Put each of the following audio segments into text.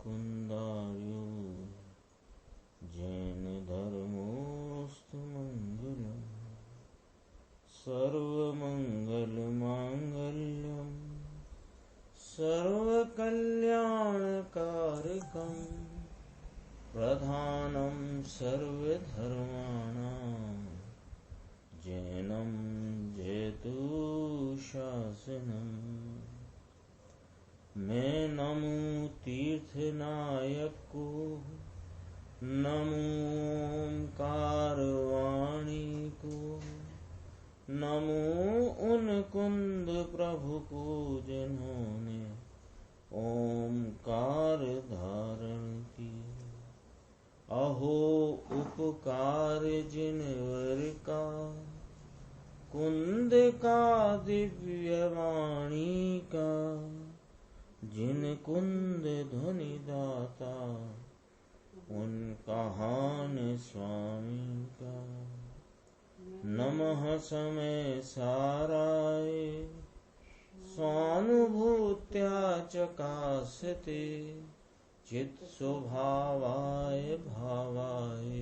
मुकुन्दार्यो जैन धर्मोऽस्तु मङ्गलम् सर्वमङ्गलमाङ्गल्यं सर्वकल्याणकारकं प्रधानं सर्वधर्माणां जैनं जयतु शासनम्। मैं नमो तीर्थनायक को, नमो ओंकारवाणी को, नमो उन कुंद प्रभु को जिन्होंने ओंकार धारण की। अहो उपकार जिनवर का, कुंद का दिव्य वाणी का, जिन कुंद ध्वनि दाता उन कहान स्वामी का। नमः समय साराय स्वानुभूत्या चकासते चित स्वभावाय भावाय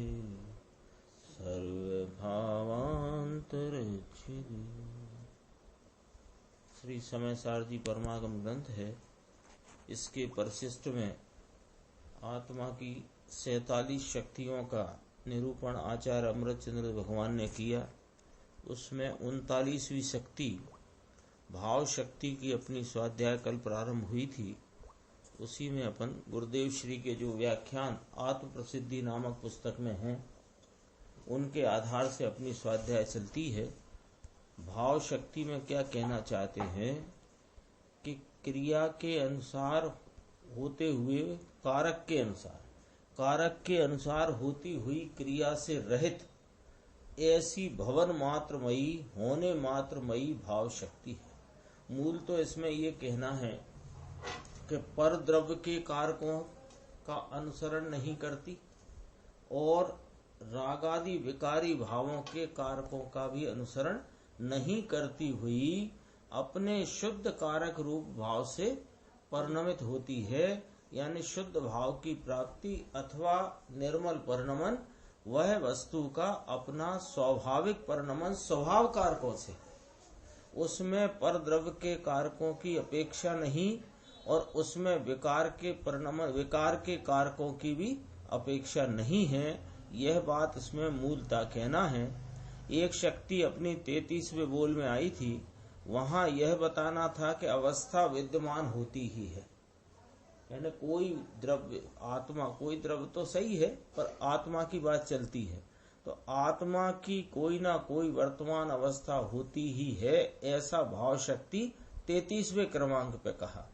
सर्वभावांतरच्छिदे। श्री समय सार जी परमागम ग्रंथ है। इसके परिशिष्ट में आत्मा की 47 शक्तियों का निरूपण आचार्य अमृतचंद्र भगवान ने किया। उसमें 39वीं शक्ति भाव शक्ति की अपनी स्वाध्याय कल प्रारंभ हुई थी। उसी में अपन गुरुदेव श्री के जो व्याख्यान आत्म प्रसिद्धि नामक पुस्तक में हैं, उनके आधार से अपनी स्वाध्याय चलती है। भाव शक्ति में क्या कहना चाहते हैं कि क्रिया के अनुसार होते हुए कारक के अनुसार होती हुई क्रिया से रहित ऐसी भवन मात्रमयी होने मात्रमयी भाव शक्ति है। मूल तो इसमें ये कहना है कि पर द्रव्य के कारकों का अनुसरण नहीं करती और रागादि विकारी भावों के कारकों का भी अनुसरण नहीं करती हुई अपने शुद्ध कारक रूप भाव से परिणमित होती है। यानी शुद्ध भाव की प्राप्ति अथवा निर्मल परिणमन वह वस्तु का अपना स्वाभाविक परिणमन स्वभाव कारकों से, उसमें पर द्रव्य के कारकों की अपेक्षा नहीं और उसमें विकार के कारकों की भी अपेक्षा नहीं है। यह बात इसमें मूलतः कहना है। एक शक्ति अपनी 33वें बोल में आई थी, वहां यह बताना था कि अवस्था विद्यमान होती ही है। यानी कोई द्रव्य आत्मा, कोई द्रव्य तो सही है पर आत्मा की बात चलती है तो आत्मा की कोई ना कोई वर्तमान अवस्था होती ही है, ऐसा भाव शक्ति 33वें क्रमांक पे कहा।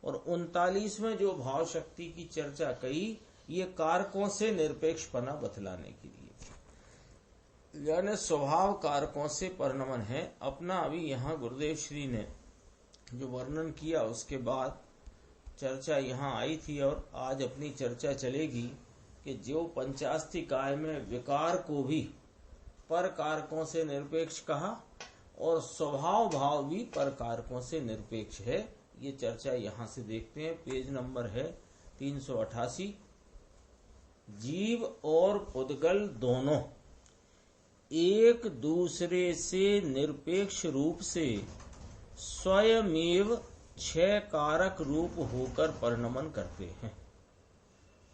और 39वें जो भाव शक्ति की चर्चा कही, ये कारकों से निरपेक्षपना बतलाने के लिए, यानी स्वभाव कारकों से परिणमन है। अपना अभी यहाँ गुरुदेव श्री ने जो वर्णन किया उसके बाद चर्चा यहाँ आई थी और आज अपनी चर्चा चलेगी कि जो पंचास्तिकाय में विकार को भी पर कारकों से निरपेक्ष कहा और स्वभाव भाव भी पर कारकों से निरपेक्ष है। ये चर्चा यहाँ से देखते हैं। पेज नंबर है 388। जीव और पुद्गल दोनों एक दूसरे से निरपेक्ष रूप से स्वयमेव 6 कारक रूप होकर परिणमन करते हैं।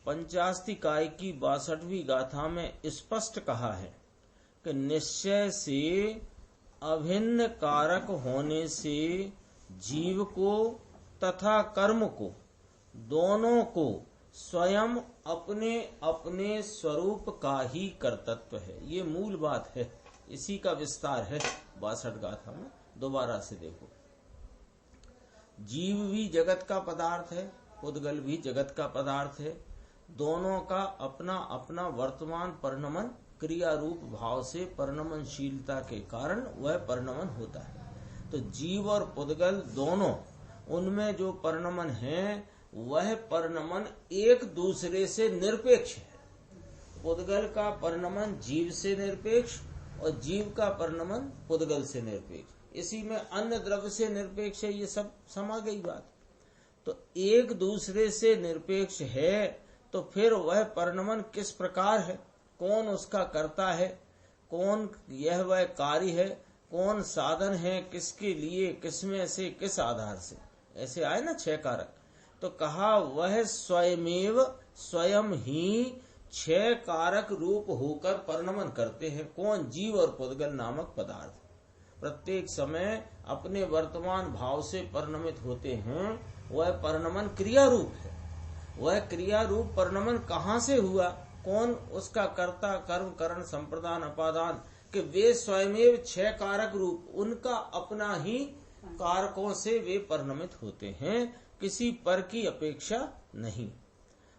पंचास्तिकाय की 62वीं गाथा में स्पष्ट कहा है कि निश्चय से अभिन्न कारक होने से जीव को तथा कर्म को दोनों को स्वयं अपने अपने स्वरूप का ही कर्तव्य है। ये मूल बात है, इसी का विस्तार है 62 गाथा में। दोबारा से देखो, जीव भी जगत का पदार्थ है, पुद्गल भी जगत का पदार्थ है। दोनों का अपना अपना वर्तमान परिणमन क्रिया रूप भाव से परिणमनशीलता के कारण वह परिणमन होता है। तो जीव और पुद्गल दोनों, उनमें जो परिणमन है वह परिणमन एक दूसरे से निरपेक्ष है। पुद्गल का परिणमन जीव से निरपेक्ष और जीव का परिणमन पुद्गल से निरपेक्ष। इसी में अन्य द्रव्य से निरपेक्ष है। ये सब समा गई बात। तो एक दूसरे से निरपेक्ष है, तो फिर वह परिणमन किस प्रकार है, कौन उसका कर्ता है, कौन यह वह कार्य है, कौन साधन है, किसके लिए, किसमें से, किस आधार से, ऐसे आए ना 6 कारक। तो कहा वह स्वयमेव, स्वयं ही 6 कारक रूप होकर परिणमन करते हैं। कौन? जीव और पुद्गल नामक पदार्थ प्रत्येक समय अपने वर्तमान भाव से परिणमित होते हैं। वह परिणमन क्रिया रूप है। वह क्रिया रूप परिणमन कहाँ से हुआ, कौन उसका कर्ता, कर्म, करण, संप्रदान, अपादान, कि वे स्वयमेव 6 कारक रूप, उनका अपना ही कारकों से वे परिणमित होते हैं, किसी पर की अपेक्षा नहीं।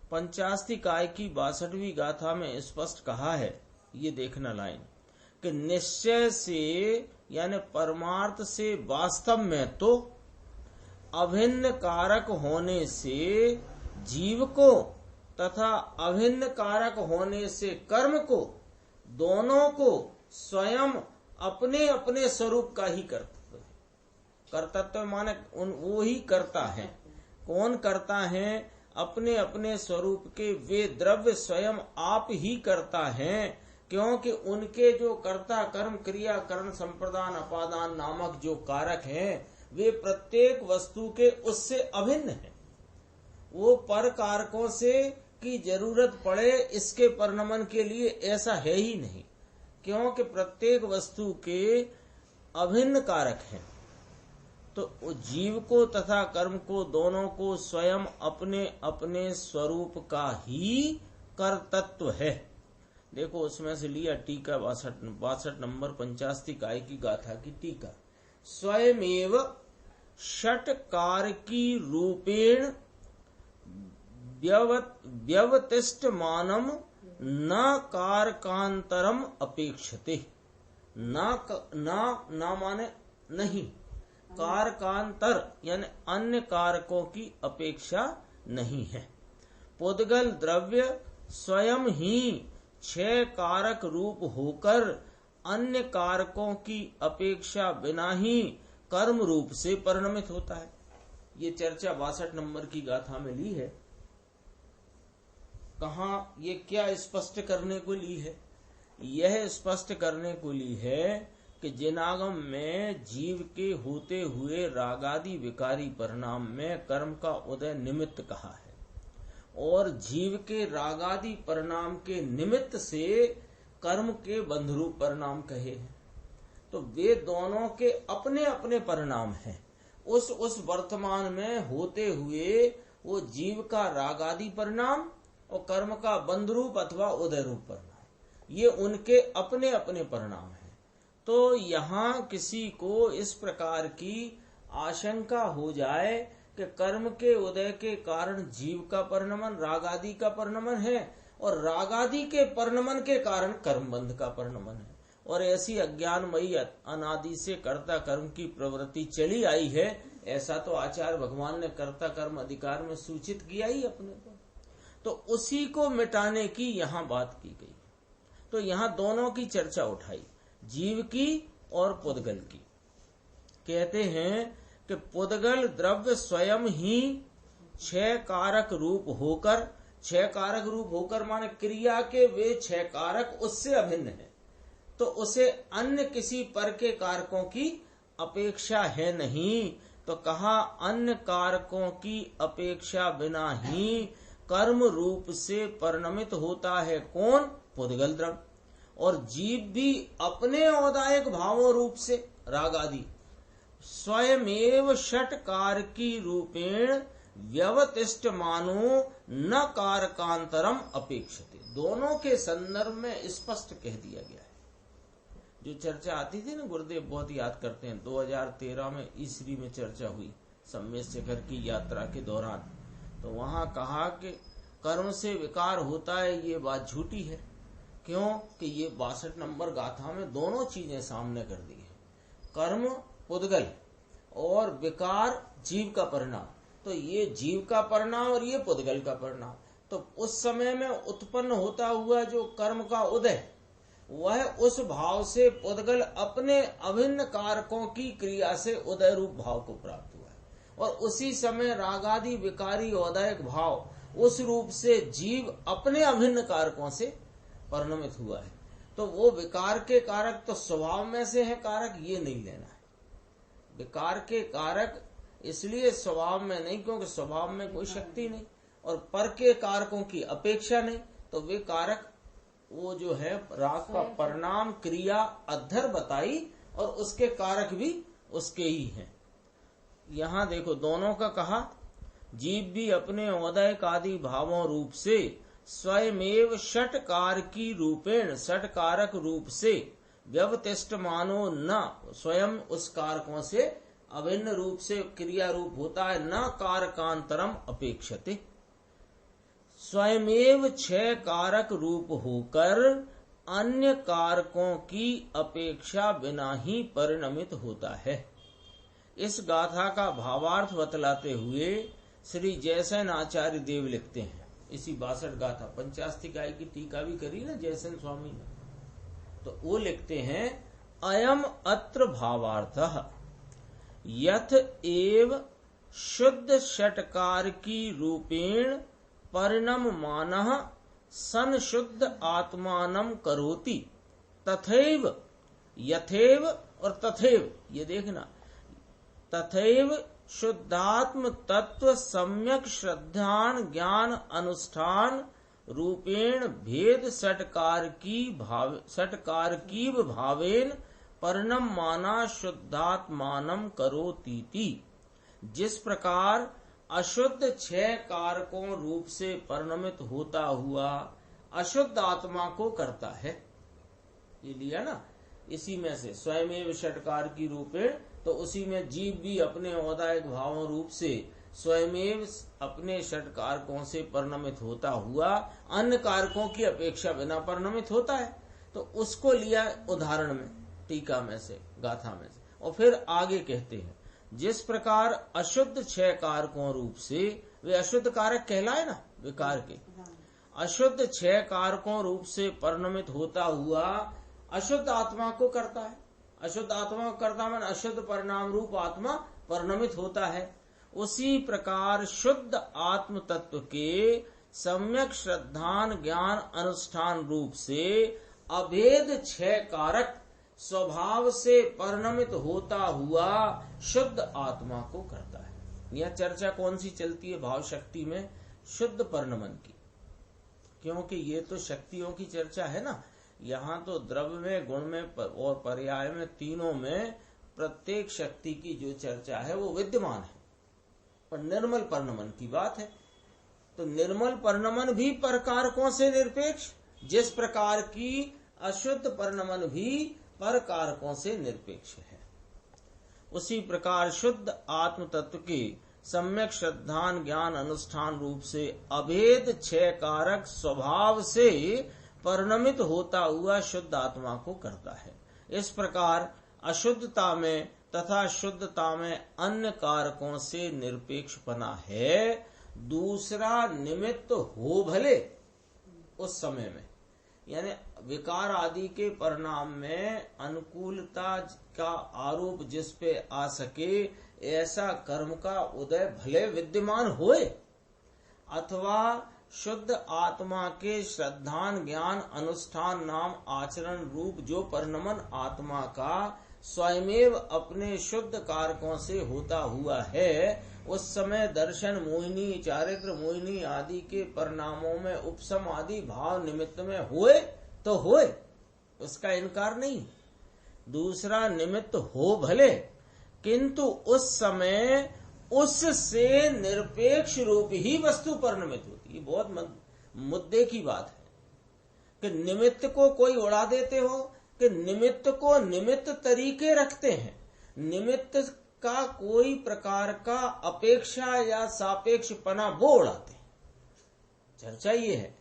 पंचास्तिकाय की 62वीं गाथा में स्पष्ट कहा है, ये देखना लाइन, कि निश्चय से यानी परमार्थ से वास्तव में तो अभिन्न कारक होने से जीव को तथा अभिन्न कारक होने से कर्म को, दोनों को स्वयं अपने अपने स्वरूप का ही कर्तव्य है। कर्तव्य माने वो ही करता है। कौन करता है? अपने अपने स्वरूप के वे द्रव्य स्वयं आप ही करता है, क्योंकि उनके जो कर्ता, कर्म, क्रिया, करण, संप्रदान, अपादान नामक जो कारक हैं, वे प्रत्येक वस्तु के उससे अभिन्न है। वो पर कारकों से की जरूरत पड़े इसके परिणमन के लिए, ऐसा है ही नहीं, क्योंकि प्रत्येक वस्तु के अभिन्न कारक हैं। तो जीव को तथा कर्म को, दोनों को स्वयं अपने अपने स्वरूप का ही कर्तृत्व है। देखो उसमें से लिया टीका 62 नंबर पंचास्तिकाय की गाथा की टीका। स्वयमेव षट्कारकी रूपेण व्यवतिष्ठमानम न कारकांतरम अपेक्षते। न माने नहीं, कारकांतर यानी अन्य कारकों की अपेक्षा नहीं है। पुद्गल द्रव्य स्वयं ही 6 कारक रूप होकर अन्य कारकों की अपेक्षा बिना ही कर्म रूप से परिणमित होता है। ये चर्चा 62 नंबर की गाथा में ली है। कहा ये क्या स्पष्ट करने को ली है? यह स्पष्ट करने को ली है कि जिनागम में जीव के होते हुए रागादि विकारी परिणाम में कर्म का उदय निमित्त कहा है, और जीव के रागादि परिणाम के निमित्त से कर्म के बंधरूप परिणाम कहे हैं। तो वे दोनों के अपने अपने परिणाम हैं। उस वर्तमान में होते हुए वो जीव का रागादि परिणाम और कर्म का बंधरूप अथवा उदय रूप परिणाम, ये उनके अपने अपने परिणाम हैं। तो यहाँ किसी को इस प्रकार की आशंका हो जाए कि कर्म के उदय के कारण जीव का परिणमन, रागादि का परिणमन है, और रागादि के परिणमन के कारण कर्मबंध का परिणमन है, और ऐसी अज्ञानमयी अनादि से कर्ता कर्म की प्रवृत्ति चली आई है, ऐसा तो आचार्य भगवान ने कर्ता कर्म अधिकार में सूचित किया ही अपने को। तो उसी को मिटाने की यहाँ बात की गई। तो यहाँ दोनों की चर्चा उठाई, जीव की और पुद्गल की। कहते हैं कि पुद्गल द्रव्य स्वयं ही 6 कारक रूप होकर, 6 कारक रूप होकर माने क्रिया के वे 6 कारक उससे अभिन्न है, तो उसे अन्य किसी पर के कारकों की अपेक्षा है नहीं। तो कहा अन्य कारकों की अपेक्षा बिना ही कर्म रूप से परिणमित होता है। कौन? पुद्गल द्रव्य। और जीव भी अपने औदायक भावों रूप से रागादि स्वयमेव षट्कारकी रूपेण व्यवतिष्ठमानो न कारकांतरम अपेक्षते। दोनों के संदर्भ में स्पष्ट कह दिया गया है। जो चर्चा आती थी ना, गुरुदेव बहुत याद करते हैं, 2013 में ईसरी में चर्चा हुई सम्मेद शिखर की यात्रा के दौरान। तो वहां कहा कि कर्म से विकार होता है, ये बात झूठी है। क्यों? कि ये 62 नंबर गाथा में दोनों चीजें सामने कर दी है, कर्म पुद्गल और विकार जीव का परिणाम। तो ये जीव का परिणाम और ये पुद्गल का परिणाम। तो उस समय में उत्पन्न होता हुआ जो कर्म का उदय, वह उस भाव से पुद्गल अपने अभिन्न कारकों की क्रिया से उदय रूप भाव को प्राप्त हुआ है, और उसी समय रागादि विकारी औदयक भाव उस रूप से जीव अपने अभिन्न कारकों से परिणमित हुआ है। तो वो विकार के कारक तो स्वभाव में से है कारक, ये नहीं लेना है। विकार के कारक इसलिए स्वभाव में नहीं, क्योंकि स्वभाव में कोई शक्ति नहीं और पर के कारकों की अपेक्षा नहीं, तो वे कारक वो जो है राग का परिणाम क्रिया अद्धर बताई और उसके कारक भी उसके ही हैं। यहाँ देखो दोनों का कहा, जीव भी अपने औदयक आदि भावों रूप से स्वयमेव षटकार की रूपेण षटकारक रूप से व्यवतिष्ठ मानो न, स्वयं उस कारकों से अभिन्न रूप से क्रिया रूप होता है, न कारकांतरम अपेक्षते, स्वयमेव छह कारक रूप होकर अन्य कारकों की अपेक्षा बिना ही परिणमित होता है। इस गाथा का भावार्थ बतलाते हुए श्री जयसेन आचार्य देव लिखते हैं, इसी 62 गाथा 50 इकाई की टीका भी करी ना जयसेन स्वामी ने, तो वो लिखते हैं अयम अत्र भावार्थः यथ एव शुद्ध षटकार की रूपेण परिणम मानः सन शुद्ध आत्मानं करोति तथैव यथैव और तथैव, ये देखना, तथैव शुद्धात्म तत्व सम्यक श्रद्धान ज्ञान अनुष्ठान रूपेण भेद षटकार की भावेन परिणम माना शुद्धात्मानं करोतीति। जिस प्रकार अशुद्ध छह कारकों रूप से परिणमित होता हुआ अशुद्ध आत्मा को करता है, ये लिया ना, इसी में से स्वयमेव षटकार की रूपेण, तो उसी में जीव भी अपने औदायक भावों रूप से स्वयमेव अपने षट कारकों से परिणमित होता हुआ अन्य कारकों की अपेक्षा बिना परिणमित होता है। तो उसको लिया उदाहरण में, टीका में से, गाथा में से, और फिर आगे कहते हैं जिस प्रकार अशुद्ध छह कारकों रूप से, वे अशुद्ध कारक कहलाए ना विकार के, अशुद्ध छह कारकों रूप से परिणमित होता हुआ अशुद्ध आत्मा को करता है। अशुद्ध आत्मा को करता है, अशुद्ध परिणाम रूप आत्मा परिणमित होता है। उसी प्रकार शुद्ध आत्म तत्व के सम्यक श्रद्धान ज्ञान अनुष्ठान रूप से अभेद छह कारक स्वभाव से परिणमित होता हुआ शुद्ध आत्मा को करता है। यह चर्चा कौन सी चलती है भाव शक्ति में? शुद्ध परिणमन की, क्योंकि ये तो शक्तियों की चर्चा है ना। यहाँ तो द्रव्य में, गुण में और पर्याय में, तीनों में प्रत्येक शक्ति की जो चर्चा है वो विद्यमान है, पर निर्मल परिणमन की बात है। तो निर्मल परिणमन भी परकारकों से निरपेक्ष, जिस प्रकार की अशुद्ध परिणमन भी परकारकों से निरपेक्ष है। उसी प्रकार शुद्ध आत्म तत्व के सम्यक श्रद्धान ज्ञान अनुष्ठान रूप से अभेद छह कारक स्वभाव से परिणमित होता हुआ शुद्ध आत्मा को करता है। इस प्रकार अशुद्धता में तथा शुद्धता में अन्य कारकों से निरपेक्षपना है। दूसरा निमित्त हो भले उस समय में, यानी विकार आदि के परिणाम में अनुकूलता का आरोप जिस पे आ सके, ऐसा कर्म का उदय भले विद्यमान होए, अथवा शुद्ध आत्मा के श्रद्धान ज्ञान अनुष्ठान नाम आचरण रूप जो परिणमन आत्मा का स्वयमेव अपने शुद्ध कारकों से होता हुआ है, उस समय दर्शन मोहिनी, चारित्र मोहिनी आदि के परिणामों में उपशम आदि भाव निमित्त में होए तो होए, उसका इनकार नहीं। दूसरा निमित्त हो भले, किंतु उस समय उससे निरपेक्ष रूप ही वस्तु परिणमित होती है। बहुत मुद्दे की बात है कि निमित्त को कोई उड़ा देते हो, कि निमित्त को निमित्त तरीके रखते हैं, निमित्त का कोई प्रकार का अपेक्षा या सापेक्षपना वो उड़ाते हैं। चर्चा ये है,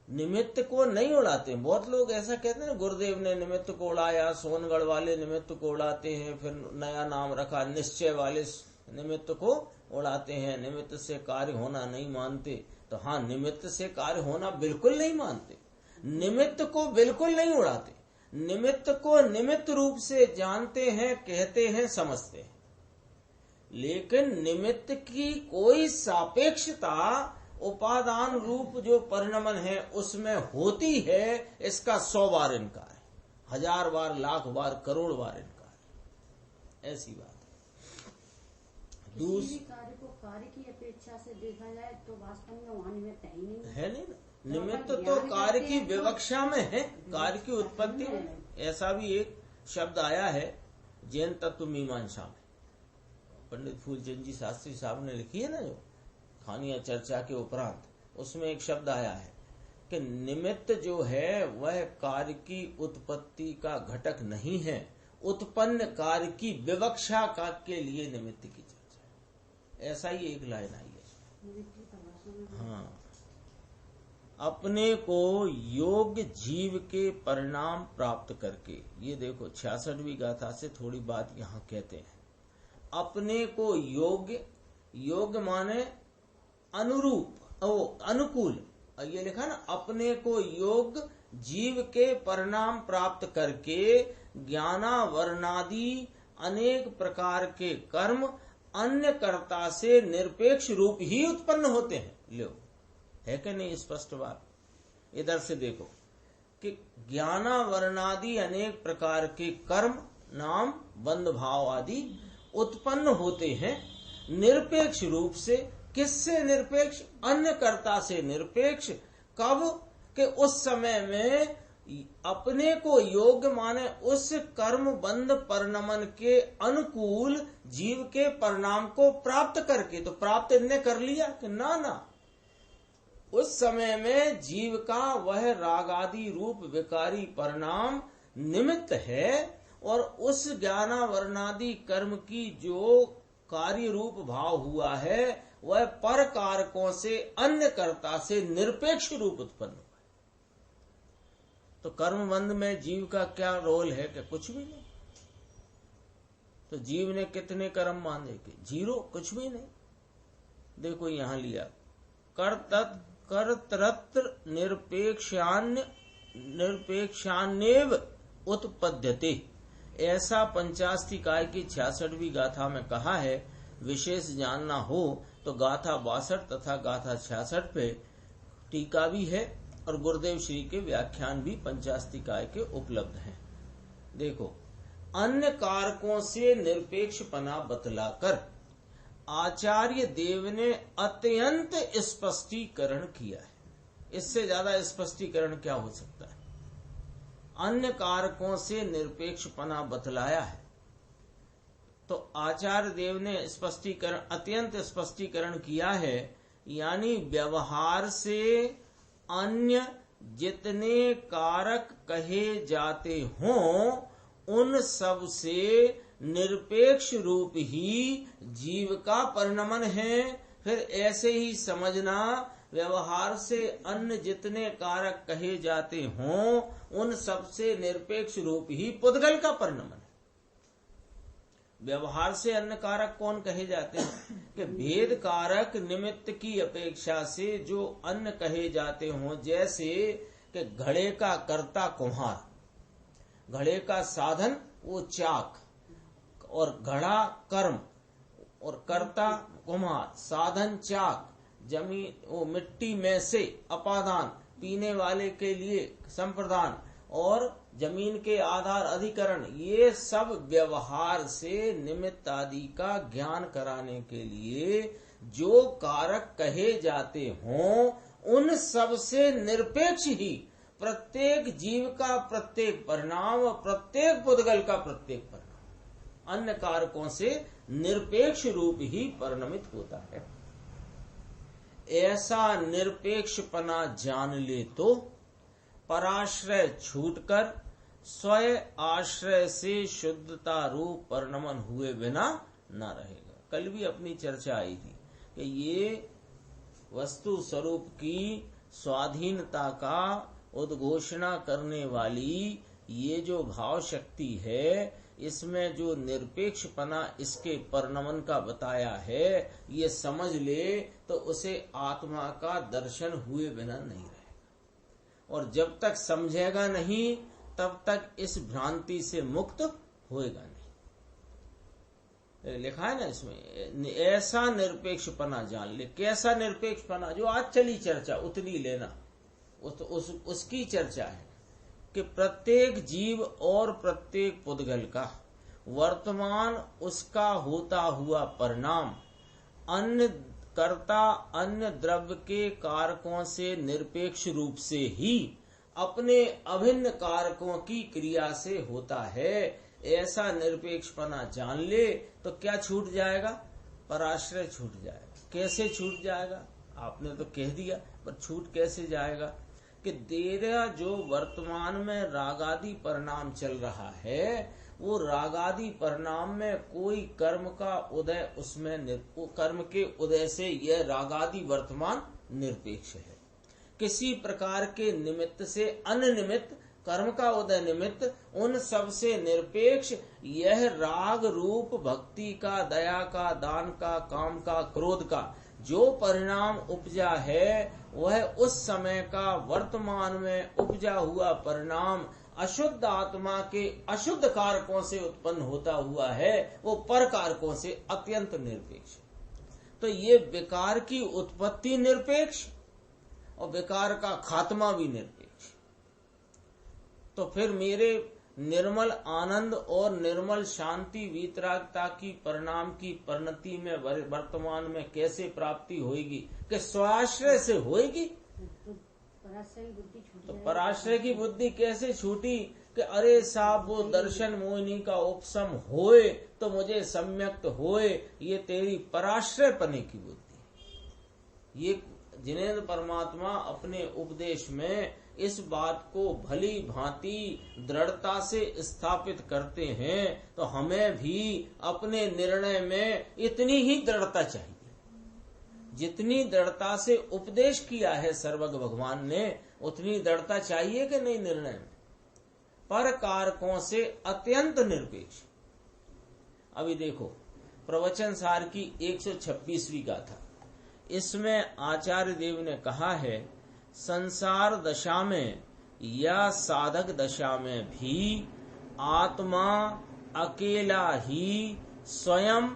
निमित्त को नहीं उड़ाते। बहुत लोग ऐसा कहते हैं, गुरुदेव ने निमित्त को उड़ाया, सोनगढ़ वाले निमित्त को उड़ाते हैं, फिर नया नाम रखा निश्चय वाले निमित्त को उड़ाते हैं, निमित्त से कार्य होना नहीं मानते। तो हाँ, निमित्त से कार्य होना बिल्कुल नहीं मानते, निमित्त को बिल्कुल नहीं उड़ाते, निमित्त को निमित्त रूप से जानते हैं, कहते हैं, समझते हैं। लेकिन निमित्त की कोई सापेक्षता उपादान रूप जो परिणमन है उसमें होती है, इसका 100 बार इनकार है, 1000 बार, लाख बार, करोड़ बार इनकार है। ऐसी बात है। किसी भी कार्य को कार्य की अपेक्षा से देखा जाए तो वास्तव में वहाँ निमित्त नहीं है नहीं ना। निमित्त तो कार्य की विवक्षा में है, कार्य की उत्पत्ति में। ऐसा भी एक शब्द आया है जैन तत्व मीमांसा में, पंडित फूलचंद जी शास्त्री साहब ने लिखी है ना, जो खानिया चर्चा के उपरांत, उसमें एक शब्द आया है कि निमित्त जो है वह कार्य की उत्पत्ति का घटक नहीं है, उत्पन्न कार्य की विवक्षा का के लिए निमित्त की चर्चा। ऐसा ही एक लाइन आई है। हाँ, अपने को योग्य जीव के परिणाम प्राप्त करके, ये देखो 66वीं गाथा से थोड़ी बात यहाँ कहते हैं। अपने को योग्य, योग्य माने अनुरूप, अनुकूल, ये लिखा ना, अपने को योग्य जीव के परिणाम प्राप्त करके ज्ञानावरणादि अनेक प्रकार के कर्म अन्य कर्ता से निरपेक्ष रूप ही उत्पन्न होते हैं। लो, है कि नहीं स्पष्ट बात? इधर से देखो कि ज्ञानावरणादि अनेक प्रकार के कर्म, नाम, बंध भाव आदि उत्पन्न होते हैं निरपेक्ष रूप से। किससे निरपेक्ष? अन्य कर्ता से निरपेक्ष। कब? कि उस समय में अपने को योग्य माने उस कर्म बंध परिणमन के अनुकूल जीव के परिणाम को प्राप्त करके। तो प्राप्त इनने कर लिया कि ना, उस समय में जीव का वह रागादि रूप विकारी परिणाम निमित्त है, और उस ज्ञानावरणादि कर्म की जो कार्य रूप भाव हुआ है वह पर कारकों से अन्य कर्ता से निरपेक्ष रूप उत्पन्न हुआ। तो कर्म बंध में जीव का क्या रोल है? कि कुछ भी नहीं। तो जीव ने कितने कर्म बांधे? कि 0, कुछ भी नहीं। देखो यहां लिया, कर्तृत्र निरपेक्षान्यव उत्पद्यते, ऐसा पंचास्तिकाय की 66वीं गाथा में कहा है। विशेष जानना हो तो गाथा 62 तथा गाथा 66 पे टीका भी है, और गुरुदेव श्री के व्याख्यान भी पंचास्तिकाय के उपलब्ध हैं। देखो, अन्य कारकों से निरपेक्षपना बतलाकर आचार्य देव ने अत्यंत स्पष्टीकरण किया है। इससे ज्यादा स्पष्टीकरण क्या हो सकता है? अन्य कारकों से निरपेक्षपना बतलाया है, तो आचार्य देव ने स्पष्टीकरण, अत्यंत स्पष्टीकरण किया है। यानी व्यवहार से अन्य जितने कारक कहे जाते हों उन सब से निरपेक्ष रूप ही जीव का परिणमन है। फिर ऐसे ही समझना, व्यवहार से अन्य जितने कारक कहे जाते हों उन सब से निरपेक्ष रूप ही पुद्गल का परिणमन है। व्यवहार से अन्य कारक कौन कहे जाते हैं? कि भेद कारक निमित्त की अपेक्षा से जो अन्य कहे जाते हों, जैसे कि घड़े का कर्ता कुम्हार, घड़े का साधन वो चाक, और घड़ा कर्म, और कर्ता कुम्हार, साधन चाक, जमीन वो मिट्टी में से अपादान, पीने वाले के लिए संप्रदान, और जमीन के आधार अधिकरण। ये सब व्यवहार से निमित्त आदि का ज्ञान कराने के लिए जो कारक कहे जाते हों उन सब से निरपेक्ष ही प्रत्येक जीव का प्रत्येक परिणाम, प्रत्येक पुद्गल का प्रत्येक परिणाम अन्य कारकों से निरपेक्ष रूप ही परिणमित होता है। ऐसा निरपेक्षपना जान ले तो पराश्रय छूटकर स्वयं आश्रय से शुद्धता रूप परिणमन हुए बिना न रहेगा। कल भी अपनी चर्चा आई थी कि ये वस्तु स्वरूप की स्वाधीनता का उद्घोषणा करने वाली ये जो भाव शक्ति है, इसमें जो निरपेक्षपना इसके परिणमन का बताया है, ये समझ ले तो उसे आत्मा का दर्शन हुए बिना नहीं रहेगा। और जब तक समझेगा नहीं तब तक इस भ्रांति से मुक्त होएगा नहीं। लिखा है ना इसमें, ऐसा निरपेक्षपना जान ले। कैसा निरपेक्षपना? जो आज चली चर्चा उतनी लेना, उसकी चर्चा है कि प्रत्येक जीव और प्रत्येक पुद्गल का वर्तमान उसका होता हुआ परिणाम अन्य कर्ता अन्य द्रव्य के कारकों से निरपेक्ष रूप से ही अपने अभिन्न कारकों की क्रिया से होता है। ऐसा निरपेक्षपना जान ले तो क्या छूट जाएगा? पराश्रय छूट जाएगा। कैसे छूट जाएगा? आपने तो कह दिया, पर छूट कैसे जाएगा? कि तेरा जो वर्तमान में रागादि परिणाम चल रहा है, वो रागादि परिणाम में कोई कर्म का उदय, उसमें कर्म के उदय से यह रागादि वर्तमान निरपेक्ष है। किसी प्रकार के निमित्त से अन्य निमित्त, कर्म का उदय निमित्त, उन सब से निरपेक्ष यह राग रूप भक्ति का, दया का, दान का, काम का, क्रोध का जो परिणाम उपजा है, वह उस समय का वर्तमान में उपजा हुआ परिणाम अशुद्ध आत्मा के अशुद्ध कारकों से उत्पन्न होता हुआ है, वो पर कारकों से अत्यंत निरपेक्ष। तो ये विकार की उत्पत्ति निरपेक्ष और विकार का खात्मा भी निरपेक्ष। तो फिर मेरे निर्मल आनंद और निर्मल शांति वीतरागता की परिणाम की परिणति में वर्तमान में कैसे प्राप्ति होगी? कि स्वाश्रय से होगी। तो पराश्रय की बुद्धि कैसे छूटी? कि अरे साहब, वो दर्शन मोहिनी का उपशम होए तो मुझे सम्यक्त होए, ये तेरी पराश्रय पने की बुद्धि। ये जिनेंद्र परमात्मा अपने उपदेश में इस बात को भली भांति दृढ़ता से स्थापित करते हैं, तो हमें भी अपने निर्णय में इतनी ही दृढ़ता चाहिए जितनी दृढ़ता से उपदेश किया है सर्वज्ञ भगवान ने, उतनी दृढ़ता चाहिए कि नहीं निर्णय में? पर कारकों से अत्यंत निरपेक्ष। अभी देखो प्रवचन सार की 126वीं गाथा, इसमें आचार्य देव ने कहा है, संसार दशा में या साधक दशा में भी आत्मा अकेला ही स्वयं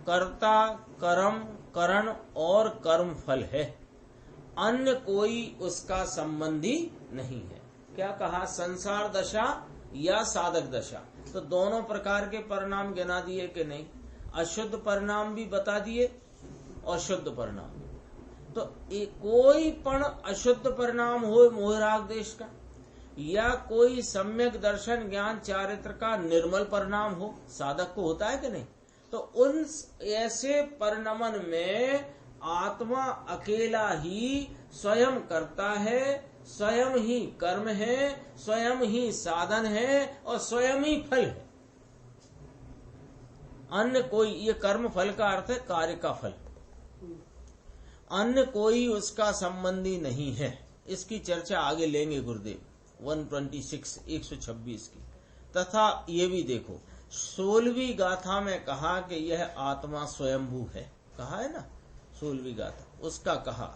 कर्ता, कर्म, करण और कर्म फल है, अन्य कोई उसका संबंधी नहीं है। क्या कहा? संसार दशा या साधक दशा। तो दोनों प्रकार के परिणाम गिना दिए कि नहीं? अशुद्ध परिणाम भी बता दिए और शुद्ध परिणाम। तो कोई पण अशुद्ध परिणाम हो मोहराग देश का, या कोई सम्यक दर्शन ज्ञान चारित्र का निर्मल परिणाम हो, साधक को होता है कि नहीं? तो उन ऐसे परिणमन में आत्मा अकेला ही स्वयं करता है, स्वयं ही कर्म है, स्वयं ही साधन है और स्वयं ही फल है। अन्य कोई, ये कर्म फल का अर्थ है कार्य का फल, अन्य कोई उसका संबंधी नहीं है। इसकी चर्चा आगे लेंगे गुरुदेव 126 की। तथा ये भी देखो 16वीं गाथा में कहा कि यह आत्मा स्वयंभू है, कहा है ना 16वीं गाथा, उसका कहा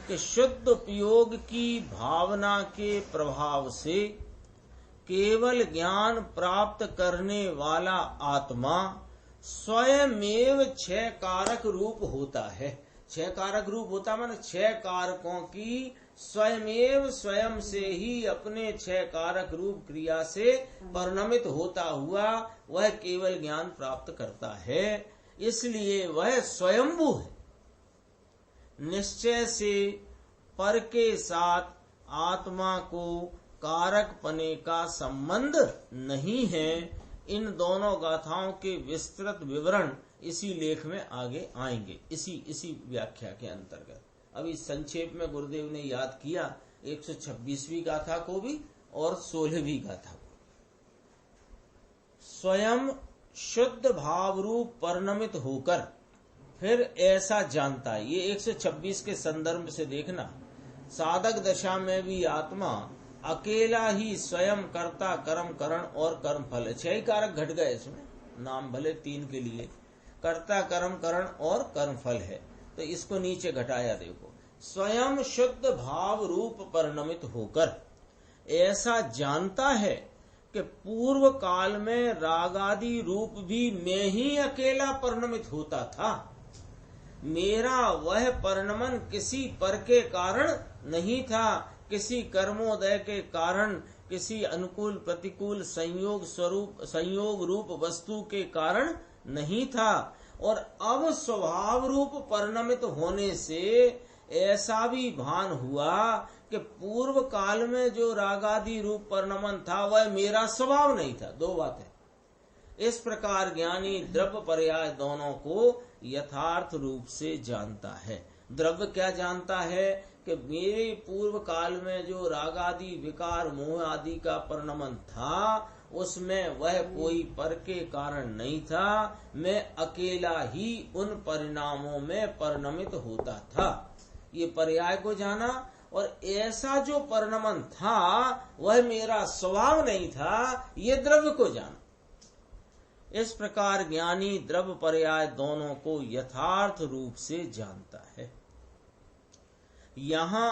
कि शुद्ध उपयोग की भावना के प्रभाव से केवल ज्ञान प्राप्त करने वाला आत्मा स्वयमेव 6 कारक रूप होता है। 6 कारक रूप होता माने 6 कारकों की स्वयमेव स्वयं से ही अपने 6 कारक रूप क्रिया से परिणमित होता हुआ वह केवल ज्ञान प्राप्त करता है, इसलिए वह स्वयंभू है। निश्चय से पर के साथ आत्मा को कारक पने का संबंध नहीं है। इन दोनों गाथाओं के विस्तृत विवरण इसी लेख में आगे आएंगे, इसी व्याख्या के अंतर्गत। अभी संक्षेप में गुरुदेव ने याद किया 126वीं गाथा को भी और 16वीं गाथा को। स्वयं शुद्ध भाव रूप परिणमित होकर फिर ऐसा जानता है, ये 126 के संदर्भ से देखना, साधक दशा में भी आत्मा अकेला ही स्वयं कर्ता, कर्म, करण और कर्म फल है। 6 कारक घट गए इसमें, नाम भले 3 के लिए, कर्ता, कर्म, करण और कर्म फल है। तो इसको नीचे घटाया देखो, स्वयं शुद्ध भाव रूप परिणमित होकर ऐसा जानता है कि पूर्व काल में रागादि रूप भी मैं ही अकेला परिणमित होता था। मेरा वह परिणमन किसी पर के कारण नहीं था, किसी कर्मोदय के कारण, किसी अनुकूल प्रतिकूल संयोग रूप वस्तु के कारण नहीं था। और अब स्वभाव रूप परिणमित होने से ऐसा भी भान हुआ कि पूर्व काल में जो रागादि रूप परिणमन था वह मेरा स्वभाव नहीं था। दो बातें। इस प्रकार ज्ञानी द्रव्य पर्याय दोनों को यथार्थ रूप से जानता है। द्रव्य क्या जानता है कि मेरे पूर्व काल में जो रागादि विकार मोह आदि का परिणमन था उसमें वह कोई पर के कारण नहीं था, मैं अकेला ही उन परिणामों में परिणमित होता था। ये पर्याय को जाना। और ऐसा जो परिणमन था वह मेरा स्वभाव नहीं था, ये द्रव्य को जाना। इस प्रकार ज्ञानी द्रव्य पर्याय दोनों को यथार्थ रूप से जानता है। यहाँ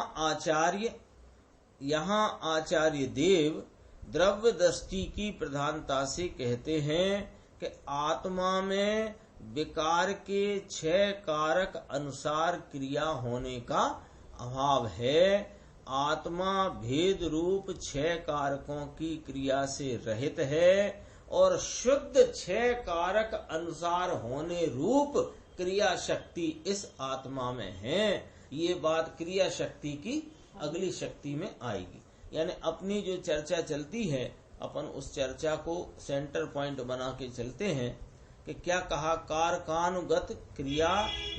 आचार्य देव द्रव्य दृष्टि की प्रधानता से कहते हैं कि आत्मा में विकार के 6 कारक अनुसार क्रिया होने का अभाव है। आत्मा भेद रूप 6 कारकों की क्रिया से रहित है और शुद्ध 6 कारक अनुसार होने रूप क्रिया शक्ति इस आत्मा में है। ये बात क्रिया शक्ति की अगली शक्ति में आएगी। यानी अपनी जो चर्चा चलती है अपन उस चर्चा को सेंटर पॉइंट बना के चलते हैं कि क्या कहा, कारकानुगत क्रिया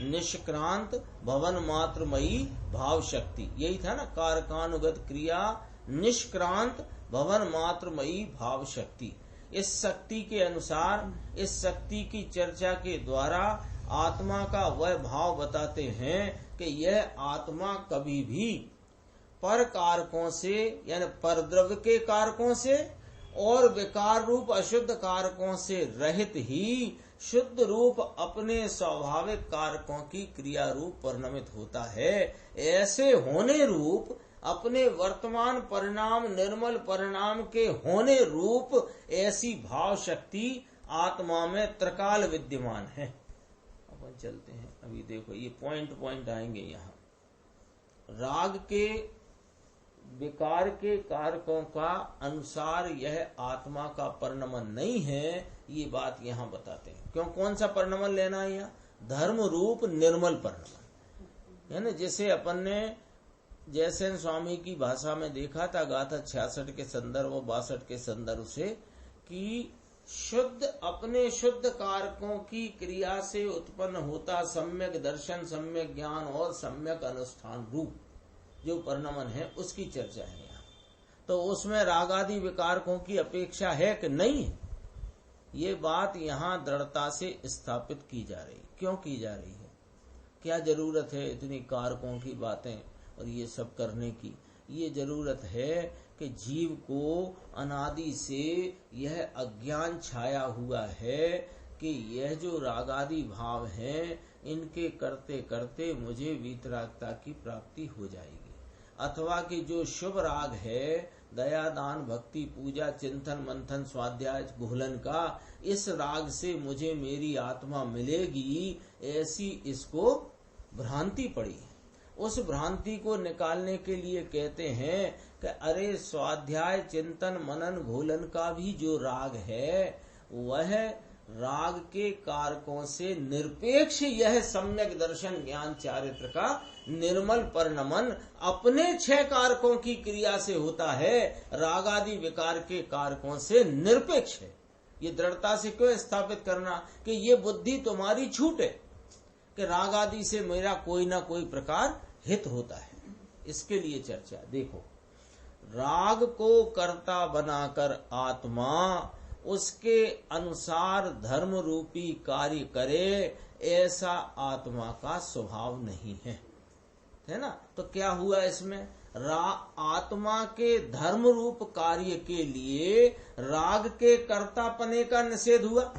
निष्क्रांत भवन मात्रमयी भाव शक्ति। यही था ना, कारकानुगत क्रिया निष्क्रांत भवन मात्रमयी भाव शक्ति। इस शक्ति के अनुसार, इस शक्ति की चर्चा के द्वारा आत्मा का वह भाव बताते हैं कि यह आत्मा कभी भी पर कारकों से यानी परद्रव्य के कारकों से और विकार रूप अशुद्ध कारकों से रहित ही शुद्ध रूप अपने स्वाभाविक कारकों की क्रिया रूप परिणमित होता है। ऐसे होने रूप अपने वर्तमान परिणाम निर्मल परिणाम के होने रूप ऐसी भाव शक्ति आत्मा में त्रिकाल विद्यमान है। अपन चलते हैं, अभी देखो ये पॉइंट आएंगे। यहाँ राग के विकार के कारकों का अनुसार यह आत्मा का परिणमन नहीं है, ये बात यहाँ बताते हैं। क्यों, कौन सा परिणमन लेना है यहाँ? धर्म रूप निर्मल परिणमन। यानी जैसे अपन ने जयसेन स्वामी की भाषा में देखा था गाथा 66 के संदर्भ और 62 के संदर्भ से कि शुद्ध अपने शुद्ध कारकों की क्रिया से उत्पन्न होता सम्यक दर्शन, सम्यक ज्ञान और सम्यक अनुष्ठान रूप जो परिणमन है उसकी चर्चा है यहाँ। तो उसमें रागादि विकारकों की अपेक्षा है कि नहीं है, ये बात यहाँ दृढ़ता से स्थापित की जा रही। क्यों की जा रही है? क्या जरूरत है इतनी कारकों की बातें और ये सब करने की? ये जरूरत है कि जीव को अनादि से यह अज्ञान छाया हुआ है कि यह जो रागादि भाव हैं इनके करते करते मुझे वीतरागता की प्राप्ति हो जाएगी, अथवा कि जो शुभ राग है दया दान भक्ति पूजा चिंतन मंथन स्वाध्याय घोलन का, इस राग से मुझे मेरी आत्मा मिलेगी, ऐसी इसको भ्रांति पड़ी है। उस भ्रांति को निकालने के लिए कहते हैं कि अरे स्वाध्याय चिंतन मनन घोलन का भी जो राग है वह राग के कारकों से निरपेक्ष यह सम्यक दर्शन ज्ञान चारित्र का निर्मल परिणमन अपने 6 कारकों की क्रिया से होता है, रागादि विकार के कारकों से निरपेक्ष है। ये दृढ़ता से क्यों स्थापित करना कि ये बुद्धि तुम्हारी छूटे कि रागादि से मेरा कोई ना कोई प्रकार हित होता है। इसके लिए चर्चा देखो, राग को कर्ता बनाकर आत्मा उसके अनुसार धर्म रूपी कार्य करे, ऐसा आत्मा का स्वभाव नहीं है ना। तो क्या हुआ इसमें? आत्मा के धर्म रूप कार्य के लिए राग के कर्तापने का निषेध हुआ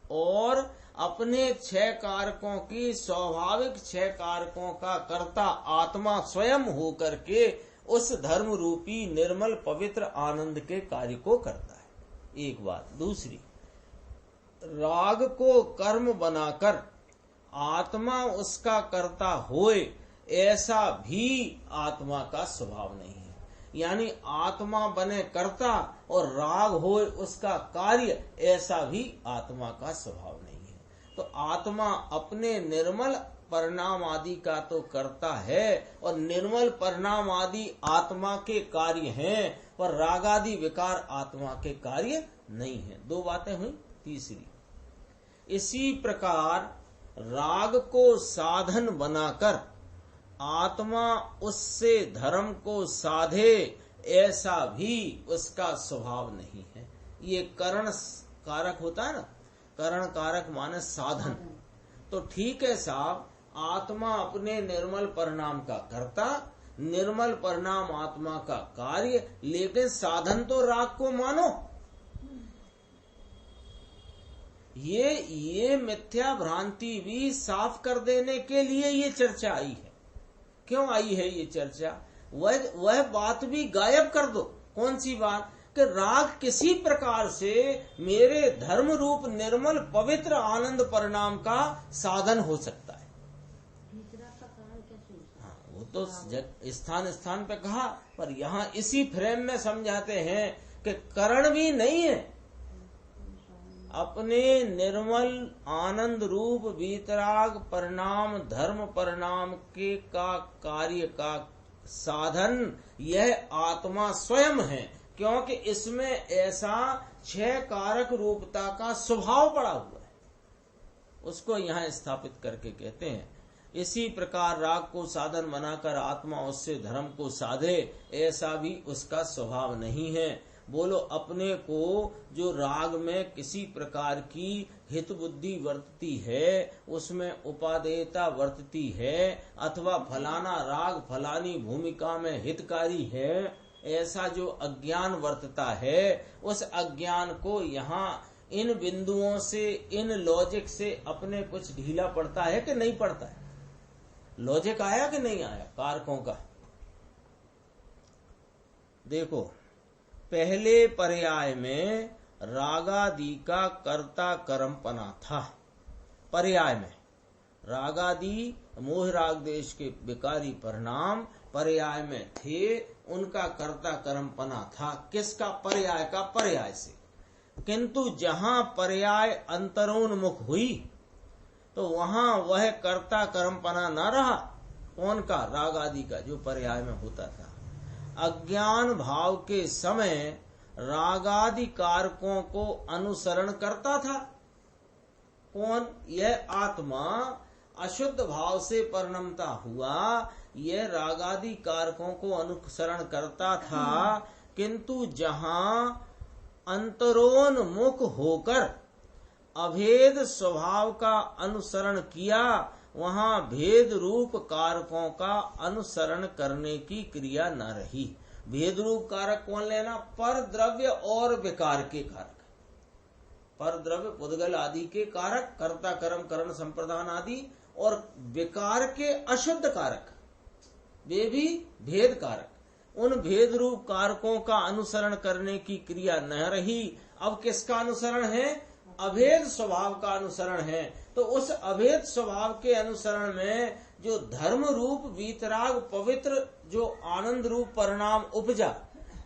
और अपने 6 कारकों की स्वाभाविक 6 कारकों का कर्ता आत्मा स्वयं होकर के उस धर्म रूपी निर्मल पवित्र आनंद के कार्य को करता है। एक बात। दूसरी, राग को कर्म बनाकर आत्मा उसका कर्ता होए, ऐसा भी आत्मा का स्वभाव नहीं है। यानी आत्मा बने कर्ता और राग होए उसका कार्य, ऐसा भी आत्मा का स्वभाव नहीं है। तो आत्मा अपने निर्मल परिणाम आदि का तो करता है, और निर्मल परिणाम आदि आत्मा के कार्य हैं, पर राग आदि विकार आत्मा के कार्य नहीं है। दो बातें हुई। तीसरी, इसी प्रकार राग को साधन बनाकर आत्मा उससे धर्म को साधे, ऐसा भी उसका स्वभाव नहीं है। ये करण कारक होता है ना, करण कारक माने साधन। तो ठीक है साहब, आत्मा अपने निर्मल परिणाम का कर्ता, निर्मल परिणाम आत्मा का कार्य, लेकिन साधन तो राग को मानो। ये मिथ्या भ्रांति भी साफ कर देने के लिए ये चर्चा आई है। क्यों आई है ये चर्चा? वह बात भी गायब कर दो। कौन सी बात? कि राग किसी प्रकार से मेरे धर्म रूप निर्मल पवित्र आनंद परिणाम का साधन हो सकता है। हाँ, वो तो स्थान स्थान पे कहा, पर यहाँ इसी फ्रेम में समझाते हैं कि कारण भी नहीं है। अपने निर्मल आनंद रूप वीतराग परिणाम धर्म परिणाम के का कार्य का साधन यह आत्मा स्वयं है, क्योंकि इसमें ऐसा 6 कारक रूपता का स्वभाव पड़ा हुआ है। उसको यहाँ स्थापित करके कहते हैं, इसी प्रकार राग को साधन बनाकर आत्मा उससे धर्म को साधे, ऐसा भी उसका स्वभाव नहीं है। बोलो, अपने को जो राग में किसी प्रकार की हित बुद्धि वर्तती है, उसमें उपादेयता वर्तती है, अथवा फलाना राग फलानी भूमिका में हितकारी है, ऐसा जो अज्ञान वर्तता है, उस अज्ञान को यहाँ इन बिंदुओं से, इन लॉजिक से अपने कुछ ढीला पड़ता है कि नहीं पड़ता है? लॉजिक आया कि नहीं आया कारकों का? देखो, पहले पर्याय में रागादि का कर्ता कर्मपना था। पर्याय में रागादि मोह राग देश के विकारी परिणाम पर्याय में थे, उनका कर्ता कर्मपना था। किसका? पर्याय का, पर्याय से। किंतु जहां पर्याय अंतरोन्मुख हुई तो वहां वह कर्ता कर्मपना न रहा। कौन का? राग आदि का, जो पर्याय में होता था। अज्ञान भाव के समय रागादि कारकों को अनुसरण करता था। कौन? यह आत्मा अशुद्ध भाव से परिणमता हुआ, यह रागादि कारकों को अनुसरण करता था। किंतु जहां अंतरोन्मुख होकर अभेद स्वभाव का अनुसरण किया, वहां भेद रूप कारकों का अनुसरण करने की क्रिया न रही। भेद रूप कारक कौन लेना? पर द्रव्य और विकार के कारक। पर द्रव्य पुद्गल आदि के कारक, कर्ता कर्म करण संप्रदान आदि, और विकार के अशुद्ध कारक, वे भी भेद कारक। उन भेद रूप कारकों का अनुसरण करने की क्रिया न रही। अब किसका अनुसरण है? अभेद स्वभाव का अनुसरण है। तो उस अभेद स्वभाव के अनुसरण में जो धर्म रूप वीतराग पवित्र जो आनंद रूप परिणाम उपजा,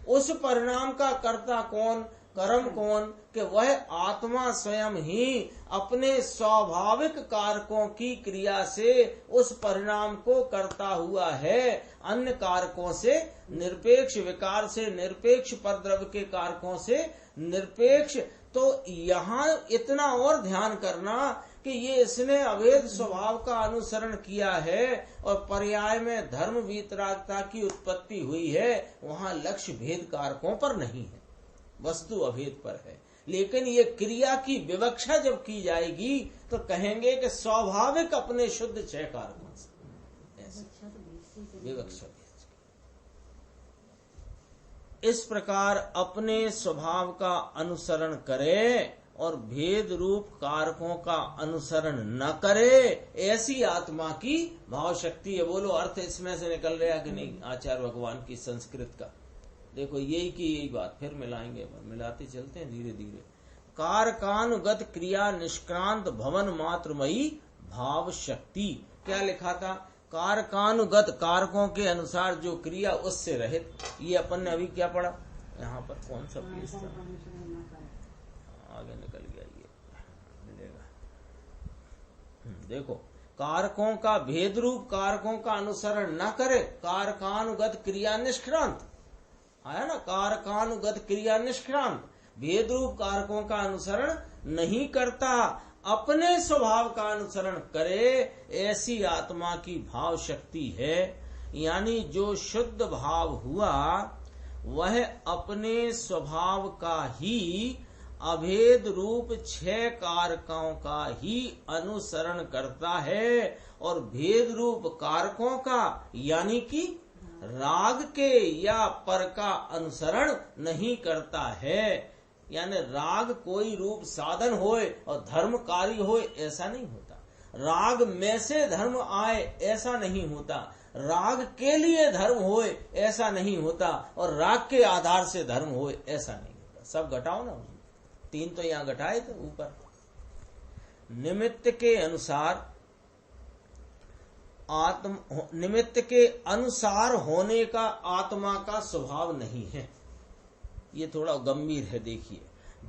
उस परिणाम का कर्ता कौन? कर्म कौन? कि वह आत्मा स्वयं ही अपने स्वाभाविक कारकों की क्रिया से उस परिणाम को करता हुआ है। अन्य कारकों से निरपेक्ष, विकार से निरपेक्ष, परद्रव्य के कारकों से निरपेक्ष। तो यहाँ इतना और ध्यान करना कि ये इसने अभेद स्वभाव का अनुसरण किया है और पर्याय में धर्म वीतरागता की उत्पत्ति हुई है। वहाँ लक्ष्य भेद कारकों पर नहीं है, वस्तु अभेद पर है। लेकिन ये क्रिया की विवक्षा जब की जाएगी तो कहेंगे कि स्वाभाविक अपने शुद्ध 6 कारकों से विवक्षा। इस प्रकार अपने स्वभाव का अनुसरण करे और भेद रूप कारकों का अनुसरण न करे, ऐसी आत्मा की भाव शक्ति है। बोलो अर्थ इसमें से निकल रहा कि नहीं आचार्य भगवान की संस्कृत का? देखो यही की यही बात फिर मिलाएंगे, मिलाते चलते हैं धीरे धीरे। कारकानुगत क्रिया निष्क्रांत भवन मात्रमयी भाव शक्ति। क्या लिखा था? कारकानुगत, कारकों के अनुसार जो क्रिया उससे रहित। ये अपन ने अभी क्या पढ़ा यहाँ पर? कौन सा पीस था? आगे निकल गया, ये मिलेगा। देखो, कारकों का भेद रूप कारकों का अनुसरण न करे, कारकानुगत क्रिया निष्क्रांत आया ना, कारकानुगत क्रिया निष्क्रांत, भेद रूप कारकों का अनुसरण नहीं करता, अपने स्वभाव का अनुसरण करे, ऐसी आत्मा की भाव शक्ति है। यानी जो शुद्ध भाव हुआ वह अपने स्वभाव का ही अभेद रूप 6 कारकों का ही अनुसरण करता है, और भेद रूप कारकों का यानी कि राग के या पर का अनुसरण नहीं करता है। यानी राग कोई रूप साधन होए और धर्मकारी होए ऐसा नहीं होता, राग में से धर्म आए ऐसा नहीं होता, राग के लिए धर्म होए ऐसा नहीं होता, और राग के आधार से धर्म होए ऐसा नहीं होता। सब घटाओ ना, 3 तो यहाँ घटाए थे ऊपर। निमित्त के अनुसार निमित्त के अनुसार होने का आत्मा का स्वभाव नहीं है। ये थोड़ा गंभीर है। देखिए,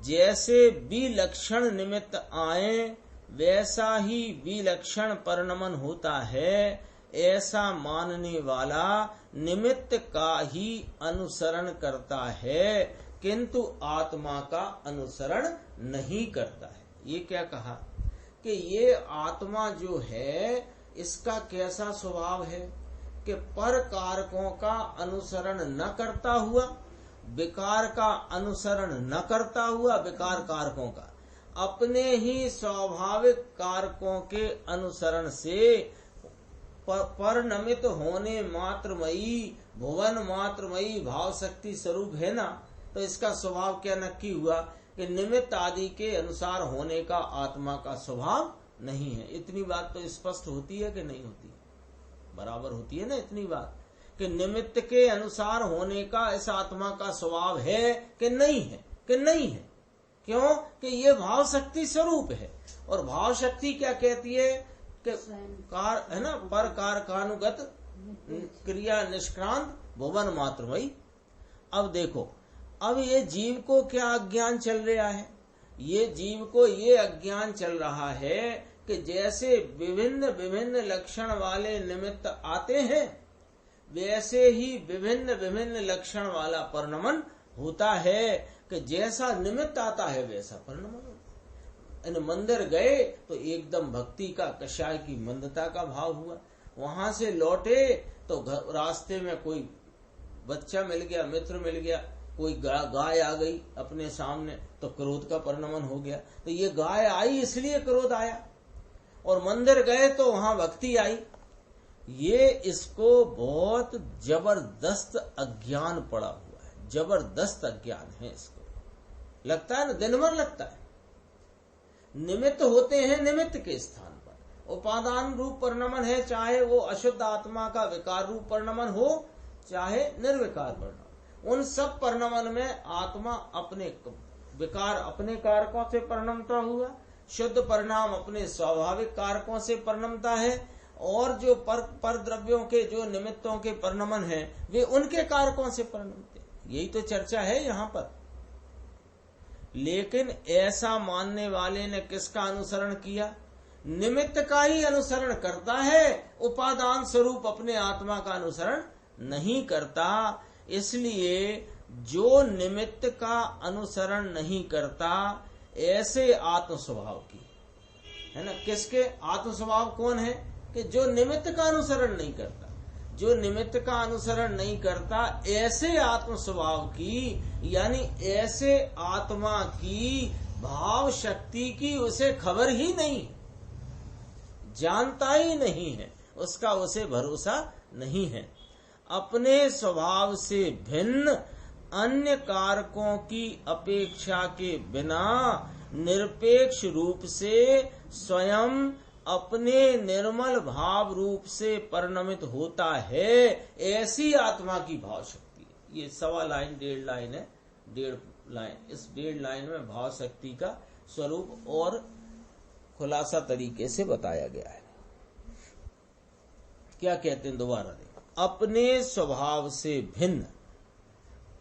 जैसे विलक्षण निमित्त आए वैसा ही विलक्षण परिणमन होता है, ऐसा मानने वाला निमित्त का ही अनुसरण करता है, किंतु आत्मा का अनुसरण नहीं करता है। ये क्या कहा कि ये आत्मा जो है इसका कैसा स्वभाव है कि पर कारकों का अनुसरण न करता हुआ, विकार का अनुसरण न करता हुआ, विकार कारकों का, अपने ही स्वाभाविक कारकों के अनुसरण से परिणमित होने मात्रमयी, भुवन मात्रमयी भाव शक्ति स्वरूप है ना, तो इसका स्वभाव क्या नक्की हुआ कि निमित्त आदि के अनुसार होने का आत्मा का स्वभाव नहीं है। इतनी बात तो स्पष्ट होती है कि नहीं होती? बराबर होती है ना इतनी बात कि निमित्त के अनुसार होने का इस आत्मा का स्वभाव है कि नहीं है? कि नहीं है। क्यों? कि ये भाव शक्ति स्वरूप है, और भाव शक्ति क्या कहती है कि कार है ना, पर कारकानुगत क्रिया निष्क्रांत भुवन मात्रमयी। अब देखो, अब ये जीव को क्या अज्ञान चल रहा है? ये जीव को ये अज्ञान चल रहा है कि जैसे विभिन्न विभिन्न लक्षण वाले निमित्त आते हैं, वैसे ही विभिन्न विभिन्न लक्षण वाला परिणमन होता है, कि जैसा निमित्त आता है वैसा परिणमन होता है। मंदिर गए तो एकदम भक्ति का, कषाय की मंदता का भाव हुआ, वहां से लौटे तो रास्ते में कोई बच्चा मिल गया, मित्र मिल गया, कोई गाय आ गई अपने सामने तो क्रोध का परिणमन हो गया। तो ये गाय आई इसलिए क्रोध आया, और मंदिर गए तो वहां भक्ति आई। ये इसको बहुत जबरदस्त अज्ञान पड़ा हुआ है, जबरदस्त अज्ञान है इसको। लगता है ना, दिन भर लगता है। निमित्त होते हैं निमित्त के स्थान पर, उपादान रूप परिणमन है, चाहे वो अशुद्ध आत्मा का विकार रूप परिणमन हो, चाहे निर्विकार परिणमन। उन सब परिणमन में आत्मा अपने विकार अपने कारकों से परिणमता हुआ, शुद्ध परिणाम अपने स्वाभाविक कारकों से परिणमता है, और जो पर द्रव्यों के जो निमित्तों के परिणमन है वे उनके कारकों से परिणमते। यही तो चर्चा है यहाँ पर। लेकिन ऐसा मानने वाले ने किसका अनुसरण किया? निमित्त का ही अनुसरण करता है, उपादान स्वरूप अपने आत्मा का अनुसरण नहीं करता। इसलिए जो निमित्त का अनुसरण नहीं करता, ऐसे आत्म स्वभाव की है ना, किसके आत्म स्वभाव कौन है? कि जो निमित्त का अनुसरण नहीं करता, जो निमित्त का अनुसरण नहीं करता, ऐसे आत्म स्वभाव की, यानी ऐसे आत्मा की भाव शक्ति की उसे खबर ही नहीं, जानता ही नहीं है, उसका उसे भरोसा नहीं है। अपने स्वभाव से भिन्न अन्य कारकों की अपेक्षा के बिना निरपेक्ष रूप से स्वयं अपने निर्मल भाव रूप से परिणमित होता है, ऐसी आत्मा की भाव शक्ति है। ये 1.25 लाइन 1.5 लाइन है, 1.5 लाइन। इस 1.5 लाइन में भाव शक्ति का स्वरूप और खुलासा तरीके से बताया गया है। क्या कहते हैं, दोबारा देखो। अपने स्वभाव से भिन्न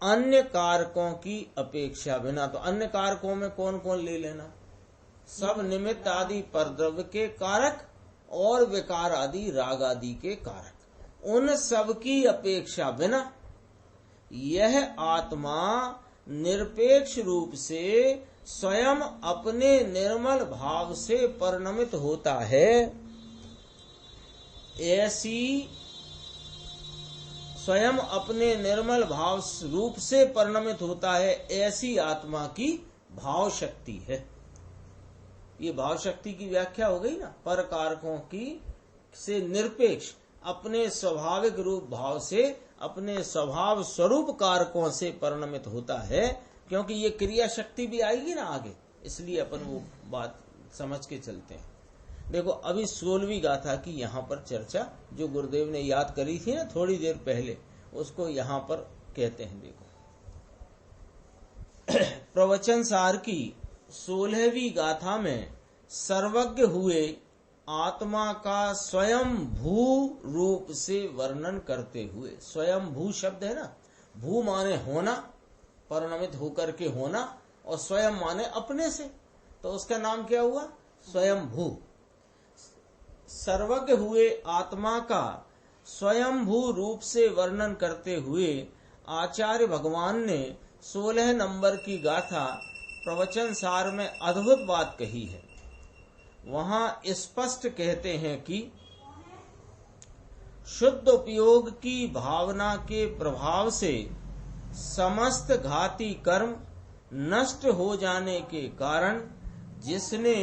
अन्य कारकों की अपेक्षा बिना, तो अन्य कारकों में कौन कौन ले लेना, सब निमित्त आदि परद्रव्य के कारक और विकार आदि राग आदि के कारक, उन सब की अपेक्षा बिना यह आत्मा निरपेक्ष रूप से स्वयं अपने निर्मल भाव से परिणमित होता है, ऐसी स्वयं अपने निर्मल भाव रूप से परिणमित होता है, ऐसी आत्मा की भाव शक्ति है। ये भाव शक्ति की व्याख्या हो गई ना, पर कारकों की से निरपेक्ष अपने स्वाभाविक रूप भाव से अपने स्वभाव स्वरूप कारकों से परिणमित होता है, क्योंकि ये क्रिया शक्ति भी आएगी ना आगे, इसलिए अपन वो बात समझ के चलते हैं। देखो अभी 16वीं गाथा की यहाँ पर चर्चा जो गुरुदेव ने याद करी थी ना थोड़ी देर पहले, उसको यहाँ पर कहते हैं। देखो प्रवचन सार की 16वीं गाथा में सर्वज्ञ हुए आत्मा का स्वयं भू रूप से वर्णन करते हुए, स्वयं भू शब्द है ना, भू माने होना, परिणमित होकर के होना, और स्वयं माने अपने से, तो उसका नाम क्या हुआ, स्वयं भू। सर्वज्ञ हुए आत्मा का स्वयंभू रूप से वर्णन करते हुए आचार्य भगवान ने 16 नंबर की गाथा प्रवचन सार में अद्भुत बात कही है। वहां स्पष्ट कहते हैं कि शुद्ध उपयोग की भावना के प्रभाव से समस्त घाती कर्म नष्ट हो जाने के कारण जिसने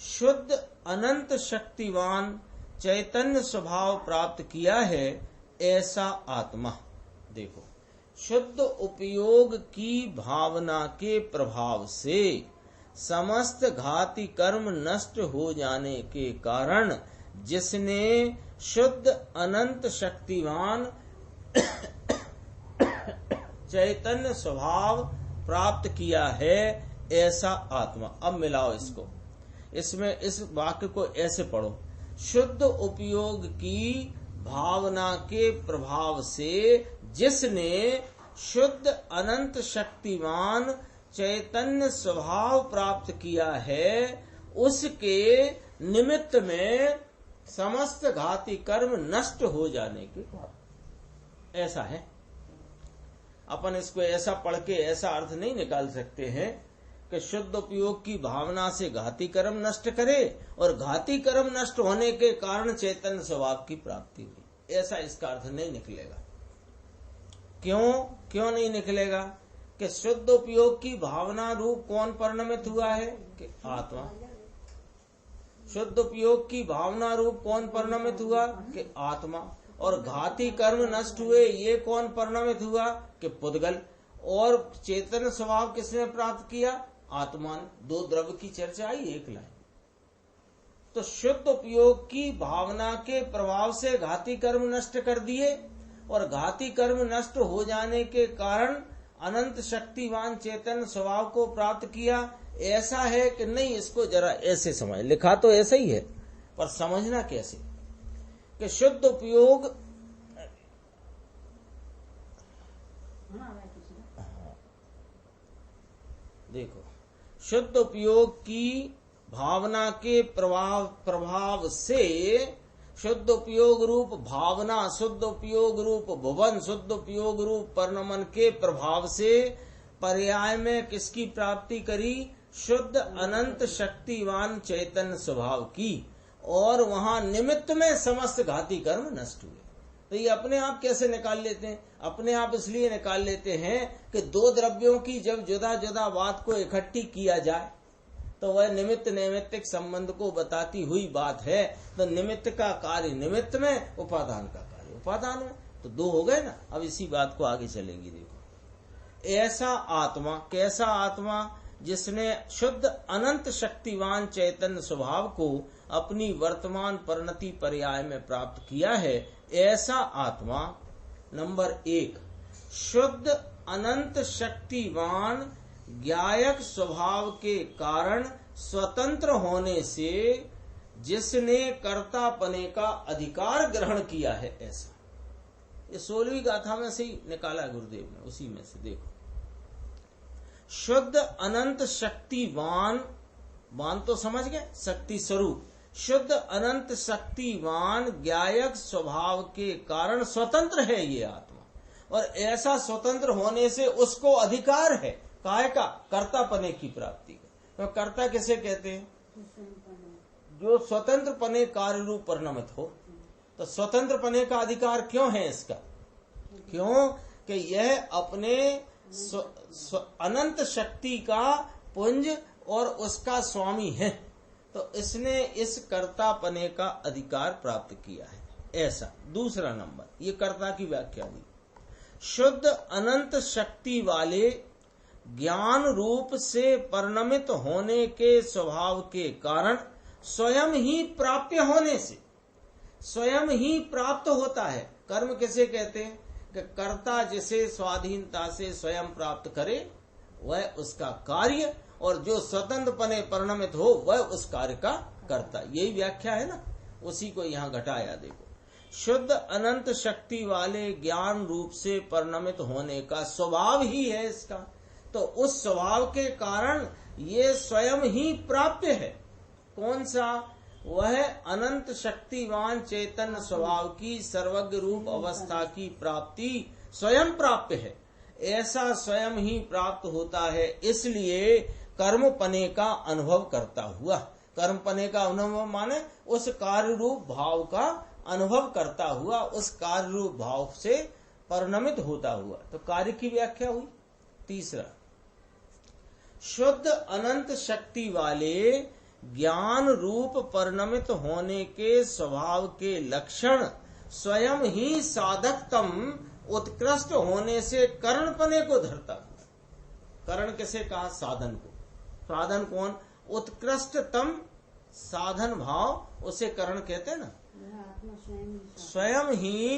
शुद्ध अनंत शक्तिवान चैतन्य स्वभाव प्राप्त किया है, ऐसा आत्मा। देखो, शुद्ध उपयोग की भावना के प्रभाव से समस्त घाती कर्म नष्ट हो जाने के कारण जिसने शुद्ध अनंत शक्तिवान चैतन्य स्वभाव प्राप्त किया है, ऐसा आत्मा। अब मिलाओ इसको, इसमें इस वाक्य को ऐसे पढ़ो, शुद्ध उपयोग की भावना के प्रभाव से जिसने शुद्ध अनंत शक्तिवान चैतन्य स्वभाव प्राप्त किया है, उसके निमित्त में समस्त घाती कर्म नष्ट हो जाने के कारण। ऐसा है, अपन इसको ऐसा पढ़ के ऐसा अर्थ नहीं निकाल सकते हैं कि शुद्ध उपयोग की भावना से घाती कर्म नष्ट करे और घाती कर्म नष्ट होने के कारण चैतन्य स्वभाव की प्राप्ति हुई, ऐसा इसका अर्थ नहीं निकलेगा। क्यों नहीं निकलेगा? कि शुद्ध उपयोग की भावना रूप कौन परिणमित हुआ है? कि आत्मा। शुद्ध उपयोग की भावना रूप कौन परिणमित हुआ? कि आत्मा। और घाती कर्म नष्ट हुए ये कौन परिणमित हुआ? कि पुद्गल। और चेतन स्वभाव किसने प्राप्त किया? आत्मा। दो द्रव्य की चर्चा आई एक लाइन। तो शुद्ध उपयोग की भावना के प्रभाव से घाती कर्म नष्ट कर दिए और घाती कर्म नष्ट हो जाने के कारण अनंत शक्तिवान चेतन स्वभाव को प्राप्त किया। ऐसा है कि नहीं? इसको जरा ऐसे समझ, लिखा तो ऐसा ही है पर समझना कैसे कि शुद्ध उपयोग देखो, शुद्ध उपयोग की भावना के प्रभाव से शुद्ध उपयोग रूप भावना, शुद्ध उपयोग रूप भुवन, शुद्ध उपयोग रूप परिणमन के प्रभाव से पर्याय में किसकी प्राप्ति करी? शुद्ध अनंत शक्तिवान चैतन्य स्वभाव की। और वहां निमित्त में समस्त घाती कर्म नष्ट हुए। तो ये अपने आप कैसे निकाल लेते हैं? अपने आप इसलिए निकाल लेते हैं कि दो द्रव्यों की जब जुदा जुदा बात को इकट्ठी किया जाए तो वह निमित्त नैमित्तिक संबंध को बताती हुई बात है। तो निमित्त का कार्य निमित्त में, उपादान का कार्य उपादान में, तो दो हो गए ना। अब इसी बात को आगे चलेंगी। देखो, ऐसा आत्मा, कैसा आत्मा? जिसने शुद्ध अनंत शक्तिवान चैतन्य स्वभाव को अपनी वर्तमान परिणति पर्याय में प्राप्त किया है, ऐसा आत्मा नंबर 1 शुद्ध अनंत शक्तिवान ज्ञायक स्वभाव के कारण स्वतंत्र होने से जिसने कर्तापने का अधिकार ग्रहण किया है, ऐसा। ये 16वीं गाथा में से ही निकाला गुरुदेव ने, उसी में से देखो। शुद्ध अनंत शक्तिवान, वान तो समझ गए, शक्ति स्वरूप। शुद्ध अनंत शक्तिवान ज्ञायक स्वभाव के कारण स्वतंत्र है ये आत्मा, और ऐसा स्वतंत्र होने से उसको अधिकार है काय का, कर्तापने की प्राप्ति का। तो कर्ता किसे कहते हैं? जो स्वतंत्र पने कार्य रूप परिणमित हो। तो स्वतंत्र पने का अधिकार क्यों है इसका? क्यों कि यह अपने अनंत शक्ति का पुंज और उसका स्वामी है, तो इसने इस कर्तापने का अधिकार प्राप्त किया है, ऐसा। दूसरा नंबर, ये कर्ता की व्याख्या हुई। शुद्ध अनंत शक्ति वाले ज्ञान रूप से परिणमित होने के स्वभाव के कारण स्वयं ही प्राप्य होने से, स्वयं ही प्राप्त होता है। कर्म किसे कहते हैं? कि कर्ता जिसे स्वाधीनता से स्वयं प्राप्त करे वह उसका कार्य, और जो स्वतंत्र पने परिणमित हो वह उस कार्य का कर्ता। यही व्याख्या है ना, उसी को यहाँ घटाया। देखो, शुद्ध अनंत शक्ति वाले ज्ञान रूप से परिणमित होने का स्वभाव ही है इसका, तो उस स्वभाव के कारण ये स्वयं ही प्राप्य है। कौन सा? वह अनंत शक्तिवान चैतन्य स्वभाव की सर्वज्ञ रूप अवस्था की प्राप्ति स्वयं प्राप्य है, ऐसा स्वयं ही प्राप्त होता है। इसलिए कर्म पने का अनुभव करता हुआ, कर्म पने का अनुभव माने उस कार्य रूप भाव का अनुभव करता हुआ, उस कार्य रूप भाव से परिणमित होता हुआ। तो कार्य की व्याख्या हुई। तीसरा, शुद्ध अनंत शक्ति वाले ज्ञान रूप परिणमित होने के स्वभाव के लक्षण स्वयं ही साधकतम उत्कृष्ट होने से करणपने को धरता है। करण किसे कहा? साधन को। साधन कौन? उत्कृष्टतम साधन भाव, उसे करण कहते हैं ना। स्वयं ही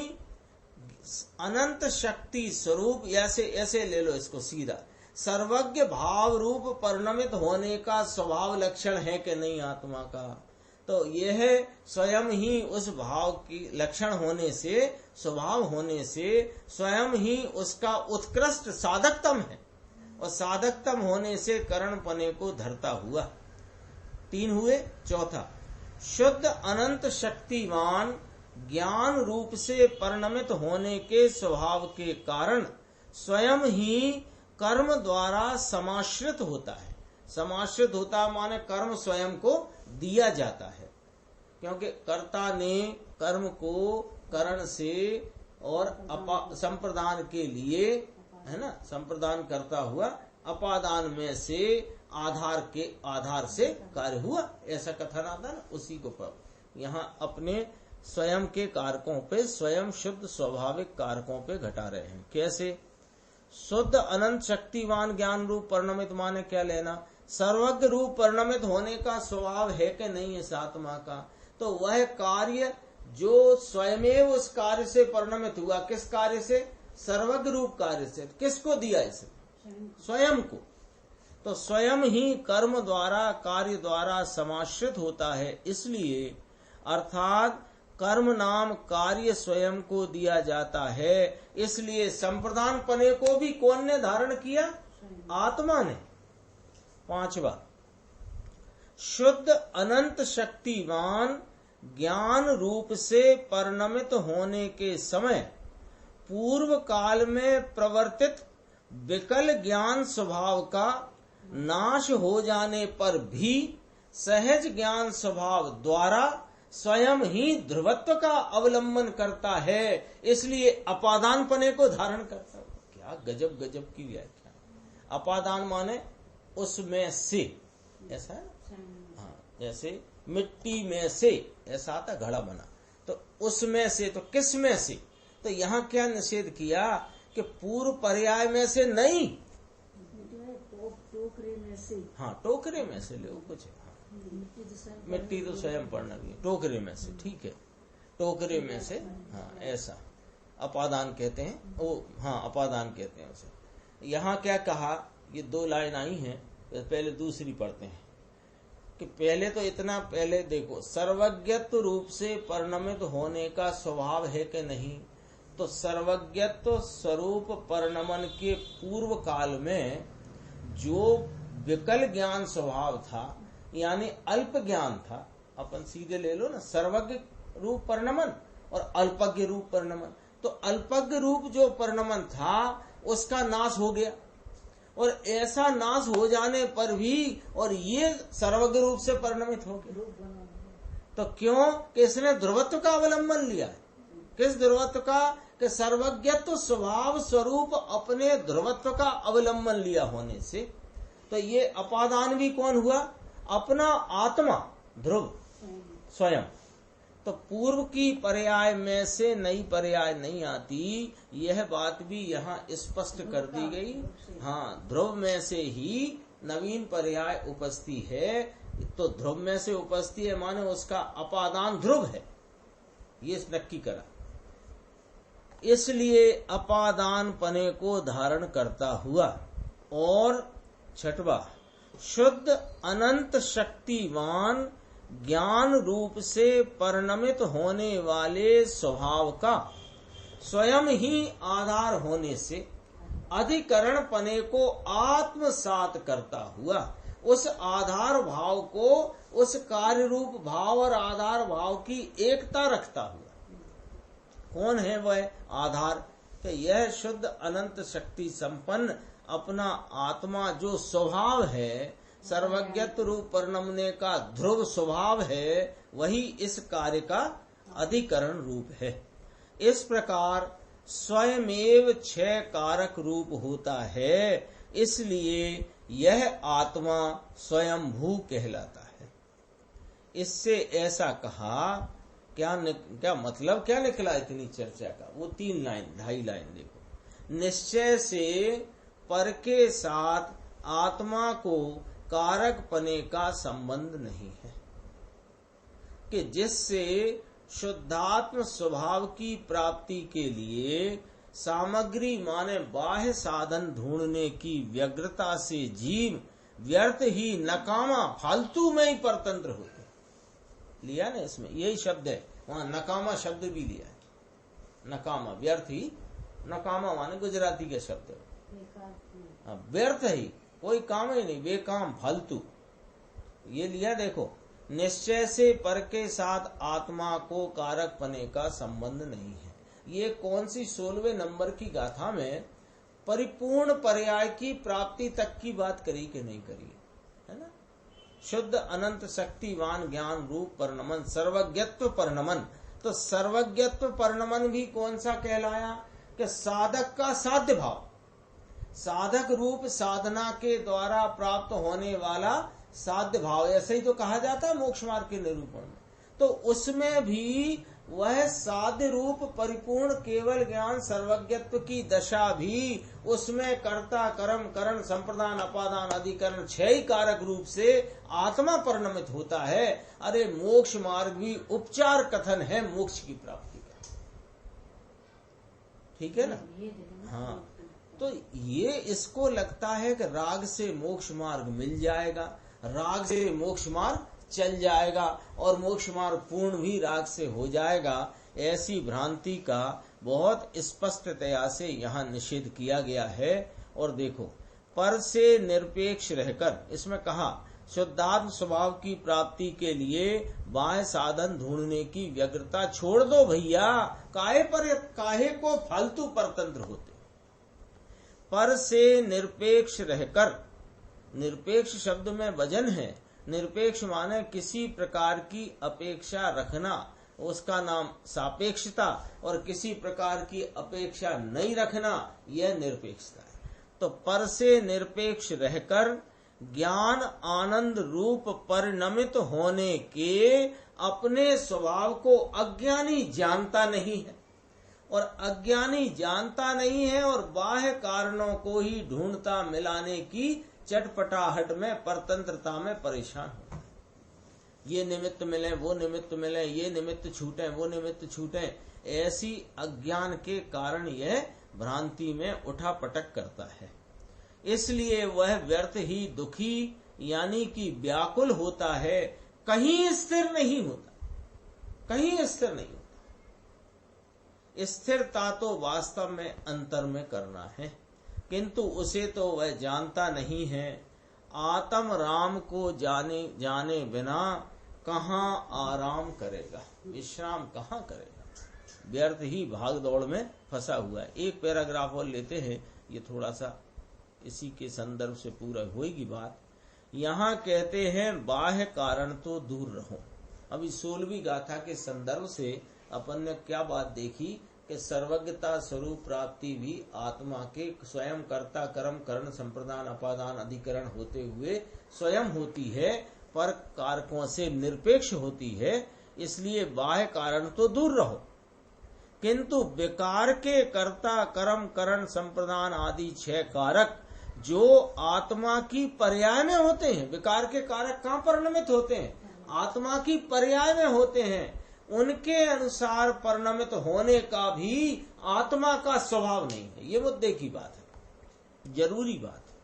अनंत शक्ति स्वरूप, ऐसे ले लो इसको सीधा, सर्वज्ञ भाव रूप परिणमित होने का स्वभाव लक्षण है कि नहीं आत्मा का? तो यह स्वयं ही उस भाव की लक्षण होने से, स्वभाव होने से स्वयं ही उसका उत्कृष्ट साधकतम है, और साधकतम होने से करणपने को धरता हुआ। 3 हुए। चौथा, शुद्ध अनंत शक्तिवान ज्ञान रूप से परिणमित होने के स्वभाव के कारण स्वयं ही कर्म द्वारा समाश्रित होता है। समाश्रित होता माने कर्म स्वयं को दिया जाता है, क्योंकि कर्ता ने कर्म को करण से और संप्रदान के लिए, है ना, संप्रदान करता हुआ अपादान में से आधार से कार्य हुआ, ऐसा कथन आता है। उसी को यहाँ अपने स्वयं के कारकों पे, स्वयं शुद्ध स्वाभाविक कारकों पे घटा रहे हैं। कैसे? शुद्ध अनंत शक्तिवान ज्ञान रूप परिणमित माने क्या लेना? सर्वज्ञ रूप परिणमित होने का स्वभाव है कि नहीं इस आत्मा का? तो वह कार्य जो स्वयमेव उस कार्य से परिणमित हुआ, किस कार्य से? सर्वज्ञ रूप कार्य से। किसको दिया इसे? स्वयं को। तो स्वयं ही कर्म द्वारा, कार्य द्वारा समाश्रित होता है। इसलिए अर्थात कर्म नाम कार्य स्वयं को दिया जाता है। इसलिए संप्रदान पने को भी कौन ने धारण किया? आत्मा ने। 5वां, शुद्ध अनंत शक्तिवान ज्ञान रूप से परिणमित होने के समय पूर्व काल में प्रवर्तित विकल ज्ञान स्वभाव का नाश हो जाने पर भी सहज ज्ञान स्वभाव द्वारा स्वयं ही ध्रुवत्व का अवलंबन करता है, इसलिए अपादान पने को धारण करता है। क्या गजब गजब की व्याख्या। अपादान माने उसमें से, ऐसा है ना? हाँ, जैसे मिट्टी में से, ऐसा आता घड़ा बना, तो उसमें से, तो किस में से? तो यहाँ क्या निषेध किया कि पूर्व पर्याय में से नहीं, ऐसे हाँ टोकरे में से ले कुछ, मिट्टी तो स्वयं पड़ना भी है, टोकरे में से, ठीक है, टोकरे में से, हाँ ऐसा अपादान कहते हैं वो, हाँ अपादान कहते हैं उसे। यहाँ क्या कहा, ये 2 लाइन आई हैं, पहले दूसरी पढ़ते हैं कि पहले तो इतना, पहले देखो सर्वज्ञत्व रूप से परिणमित होने का स्वभाव है कि नहीं, तो सर्वज्ञत्व स्वरूप परिणमन के पूर्व काल में जो विकल ज्ञान स्वभाव था, यानी अल्प ज्ञान था, अपन सीधे ले लो ना, सर्वज्ञ रूप परिणमन और अल्पज्ञ रूप परिणमन, तो अल्पज्ञ रूप जो परिणमन था उसका नाश हो गया, और ऐसा नाश हो जाने पर भी और ये सर्वज्ञ रूप से परिणमित हो गया, तो क्यों कि इसने ध्रुवत्व का अवलंबन लिया है। किस ध्रुवत्व का, कि सर्वज्ञत्व स्वभाव स्वरूप अपने ध्रुवत्व का अवलंबन लिया होने से, तो ये अपादान भी कौन हुआ, अपना आत्मा ध्रुव स्वयं। तो पूर्व की पर्याय में से नई पर्याय नहीं आती, यह बात भी यहाँ स्पष्ट कर दी गई। हाँ, ध्रुव में से ही नवीन पर्याय उपस्थित है, तो ध्रुव में से उपस्थित है माने उसका अपादान ध्रुव है, ये नक्की करा, इसलिए अपादान पने को धारण करता हुआ। और 6वां, शुद्ध अनंत शक्तिवान ज्ञान रूप से परिणमित होने वाले स्वभाव का स्वयं ही आधार होने से अधिकरण पने को आत्मसात करता हुआ, उस आधार भाव को, उस कार्य रूप भाव और आधार भाव की एकता रखता हुआ। कौन है वह आधार, कि यह शुद्ध अनंत शक्ति संपन्न अपना आत्मा जो स्वभाव है, सर्वज्ञत्व रूप परिणमने का ध्रुव स्वभाव है, वही इस कार्य का अधिकरण रूप है। इस प्रकार स्वयमेव 6 कारक रूप होता है, इसलिए यह आत्मा स्वयंभू कहलाता है। इससे ऐसा कहा, क्या मतलब क्या निकला इतनी चर्चा का, वो 3 लाइन 2.5 लाइन देखो। निश्चय से पर के साथ आत्मा को कारक पने का संबंध नहीं है, कि जिससे शुद्धात्म स्वभाव की प्राप्ति के लिए सामग्री माने बाह्य साधन ढूंढने की व्यग्रता से जीव व्यर्थ ही नकामा फालतू में ही परतंत्र होते। लिया ना, इसमें यही शब्द है, वहां नकामा शब्द भी लिया है, नकामा व्यर्थ ही, नकामा माने गुजराती के शब्द है, व्यर्थ ही, कोई काम ही नहीं, बेकाम फालतू, ये लिया। देखो, निश्चय से पर के साथ आत्मा को कारक पने का संबंध नहीं है। ये कौन सी 16वें नंबर की गाथा में परिपूर्ण पर्याय की प्राप्ति तक की बात करी कि नहीं करी है ना। शुद्ध अनंत शक्तिवान ज्ञान रूप परिणमन, सर्वज्ञत्व परिणमन, तो सर्वज्ञत्व परिणमन भी कौन सा कहलाया, कि साधक का साध्य भाव, साधक रूप साधना के द्वारा प्राप्त होने वाला साध्य भाव, ऐसे ही तो कहा जाता है मोक्ष मार्ग के निरूपण में। तो उसमें भी वह साध्य रूप परिपूर्ण केवल ज्ञान सर्वज्ञत्व की दशा भी, उसमें कर्ता कर्म करण संप्रदान अपादान अधिकरण 6 ही कारक रूप से आत्मा परिणमित होता है। अरे मोक्ष मार्ग भी उपचार कथन है मोक्ष की प्राप्ति का, ठीक है ना। हाँ, तो ये इसको लगता है कि राग से मोक्ष मार्ग मिल जाएगा, राग से मोक्ष मार्ग चल जाएगा और मोक्ष मार्ग पूर्ण भी राग से हो जाएगा। ऐसी भ्रांति का बहुत स्पष्टतया से यहाँ निषेध किया गया है। और देखो, पर से निरपेक्ष रहकर, इसमें कहा शुद्धात्म स्वभाव की प्राप्ति के लिए बाह्य साधन ढूंढने की व्यग्रता छोड़ दो भैया, काहे को फालतू परतंत्र होते। पर से निरपेक्ष रहकर, निरपेक्ष शब्द में वजन है, निरपेक्ष माने किसी प्रकार की अपेक्षा रखना, उसका नाम सापेक्षता, और किसी प्रकार की अपेक्षा नहीं रखना, यह निरपेक्षता है। तो पर से निरपेक्ष रहकर ज्ञान आनंद रूप परिणमित होने के अपने स्वभाव को अज्ञानी जानता नहीं है, और अज्ञानी जानता नहीं है और बाह्य कारणों को ही ढूंढता मिलाने की चटपटाहट में परतंत्रता में परेशान होता है। ये निमित्त मिले, वो निमित्त मिले, ये निमित्त छूटे, वो निमित्त छूटे, ऐसी अज्ञान के कारण यह भ्रांति में उठा पटक करता है। इसलिए वह व्यर्थ ही दुखी यानी कि व्याकुल होता है, कहीं स्थिर नहीं होता, कहीं स्थिर नहीं होता। स्थिरता तो वास्तव में अंतर में करना है, किंतु उसे तो वह जानता नहीं है। आत्म राम को जाने बिना कहाँ आराम करेगा, विश्राम कहाँ करेगा, व्यर्थ ही भाग दौड़ में फंसा हुआ है। एक पैराग्राफ और लेते हैं, ये थोड़ा सा इसी के संदर्भ से पूरा होगी बात। यहाँ कहते हैं बाह्य कारण तो दूर रहो। अभी 16वीं गाथा के संदर्भ से अपन ने क्या बात देखी कि सर्वज्ञता स्वरूप प्राप्ति भी आत्मा के स्वयं कर्ता कर्म करण संप्रदान अपादान अधिकरण होते हुए स्वयं होती है, पर कारकों से निरपेक्ष होती है। इसलिए बाह्य कारण तो दूर रहो, किंतु विकार के कर्ता कर्म करण संप्रदान आदि 6 कारक जो आत्मा की पर्याय में होते हैं। विकार के कारक कहाँ परिणमित होते हैं? आत्मा की पर्याय में होते हैं। उनके अनुसार परिणमित होने का भी आत्मा का स्वभाव नहीं है। ये मुद्दे की बात है, जरूरी बात है।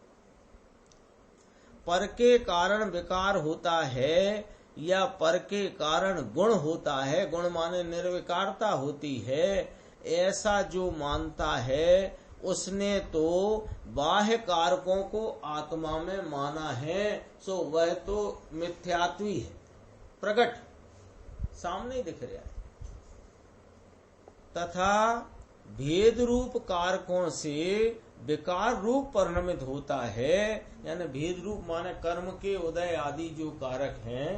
पर के कारण विकार होता है या पर के कारण गुण होता है, गुण माने निर्विकारता होती है, ऐसा जो मानता है उसने तो बाह्य कारकों को आत्मा में माना है, सो वह तो मिथ्यात्वी है, प्रकट सामने दिख रहा है। तथा भेद रूप कारकों से विकार रूप परिणमित होता है, यानी भेद रूप माने कर्म के उदय आदि जो कारक हैं,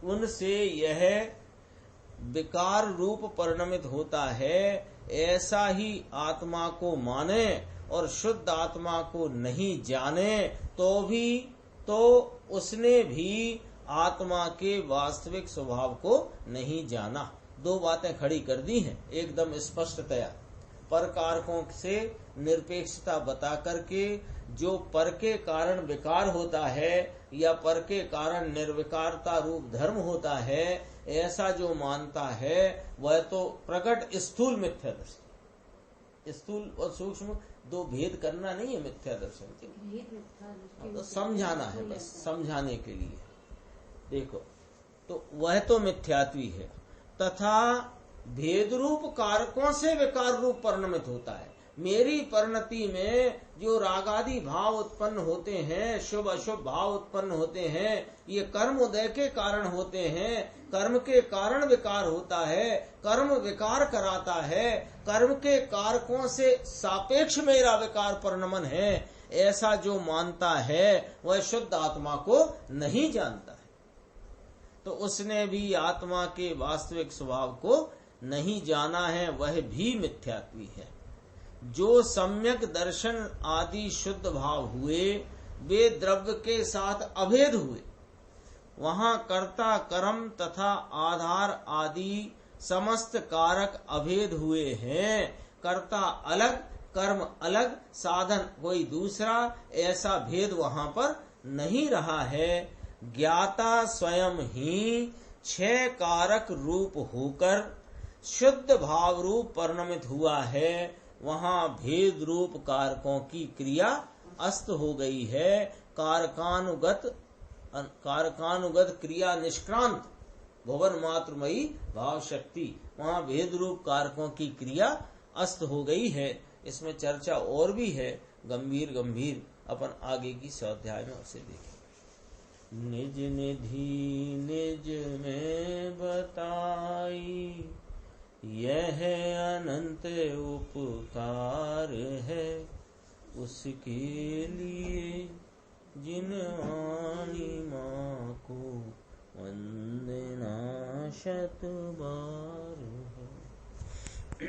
उनसे यह विकार रूप परिणमित होता है। ऐसा ही आत्मा को माने और शुद्ध आत्मा को नहीं जाने तो उसने भी आत्मा के वास्तविक स्वभाव को नहीं जाना। 2 बातें खड़ी कर दी हैं एकदम स्पष्टतया। पर कारकों से निरपेक्षता बता करके जो पर के कारण विकार होता है या पर के कारण निर्विकारता रूप धर्म होता है, ऐसा जो मानता है वह तो प्रकट स्थूल मिथ्या दर्शन। स्थूल और सूक्ष्म 2 भेद करना नहीं है मिथ्या दर्शन के, तो समझाना है, बस समझाने के लिए। देखो, तो वह तो मिथ्यात्वी है। तथा भेद रूप कारकों से विकार रूप परिणमित होता है। मेरी परिणति में जो रागादि भाव उत्पन्न होते हैं, शुभ अशुभ भाव उत्पन्न होते हैं, ये कर्म उदय के कारण होते हैं। कर्म के कारण विकार होता है, कर्म विकार कराता है, कर्म के कारकों से सापेक्ष मेरा विकार परिणमन है, ऐसा जो मानता है वह शुद्ध आत्मा को नहीं जानता है। तो उसने भी आत्मा के वास्तविक स्वभाव को नहीं जाना है, वह भी मिथ्यात्वी है। जो सम्यक दर्शन आदि शुद्ध भाव हुए, वे द्रव्य के साथ अभेद हुए। वहां कर्ता कर्म तथा आधार आदि समस्त कारक अभेद हुए हैं। कर्ता अलग, कर्म अलग, साधन कोई दूसरा, ऐसा भेद वहां पर नहीं रहा है। ज्ञाता स्वयं ही 6 कारक रूप होकर शुद्ध भाव रूप परिणमित हुआ है। वहां भेद रूप कारकों की क्रिया अस्त हो गई है। कारकानुगत क्रिया निष्क्रांत भुवन मात्रमयी भाव शक्ति, वहां भेद रूप कारकों की क्रिया अस्त हो गई है। इसमें चर्चा और भी है गंभीर, अपन आगे की स्वाध्याय में उसे देखें। निज निधि निज में बताई, यह अनंत उपकार है, उसके लिए जिन वाणी माँ को वंदना शत बार है।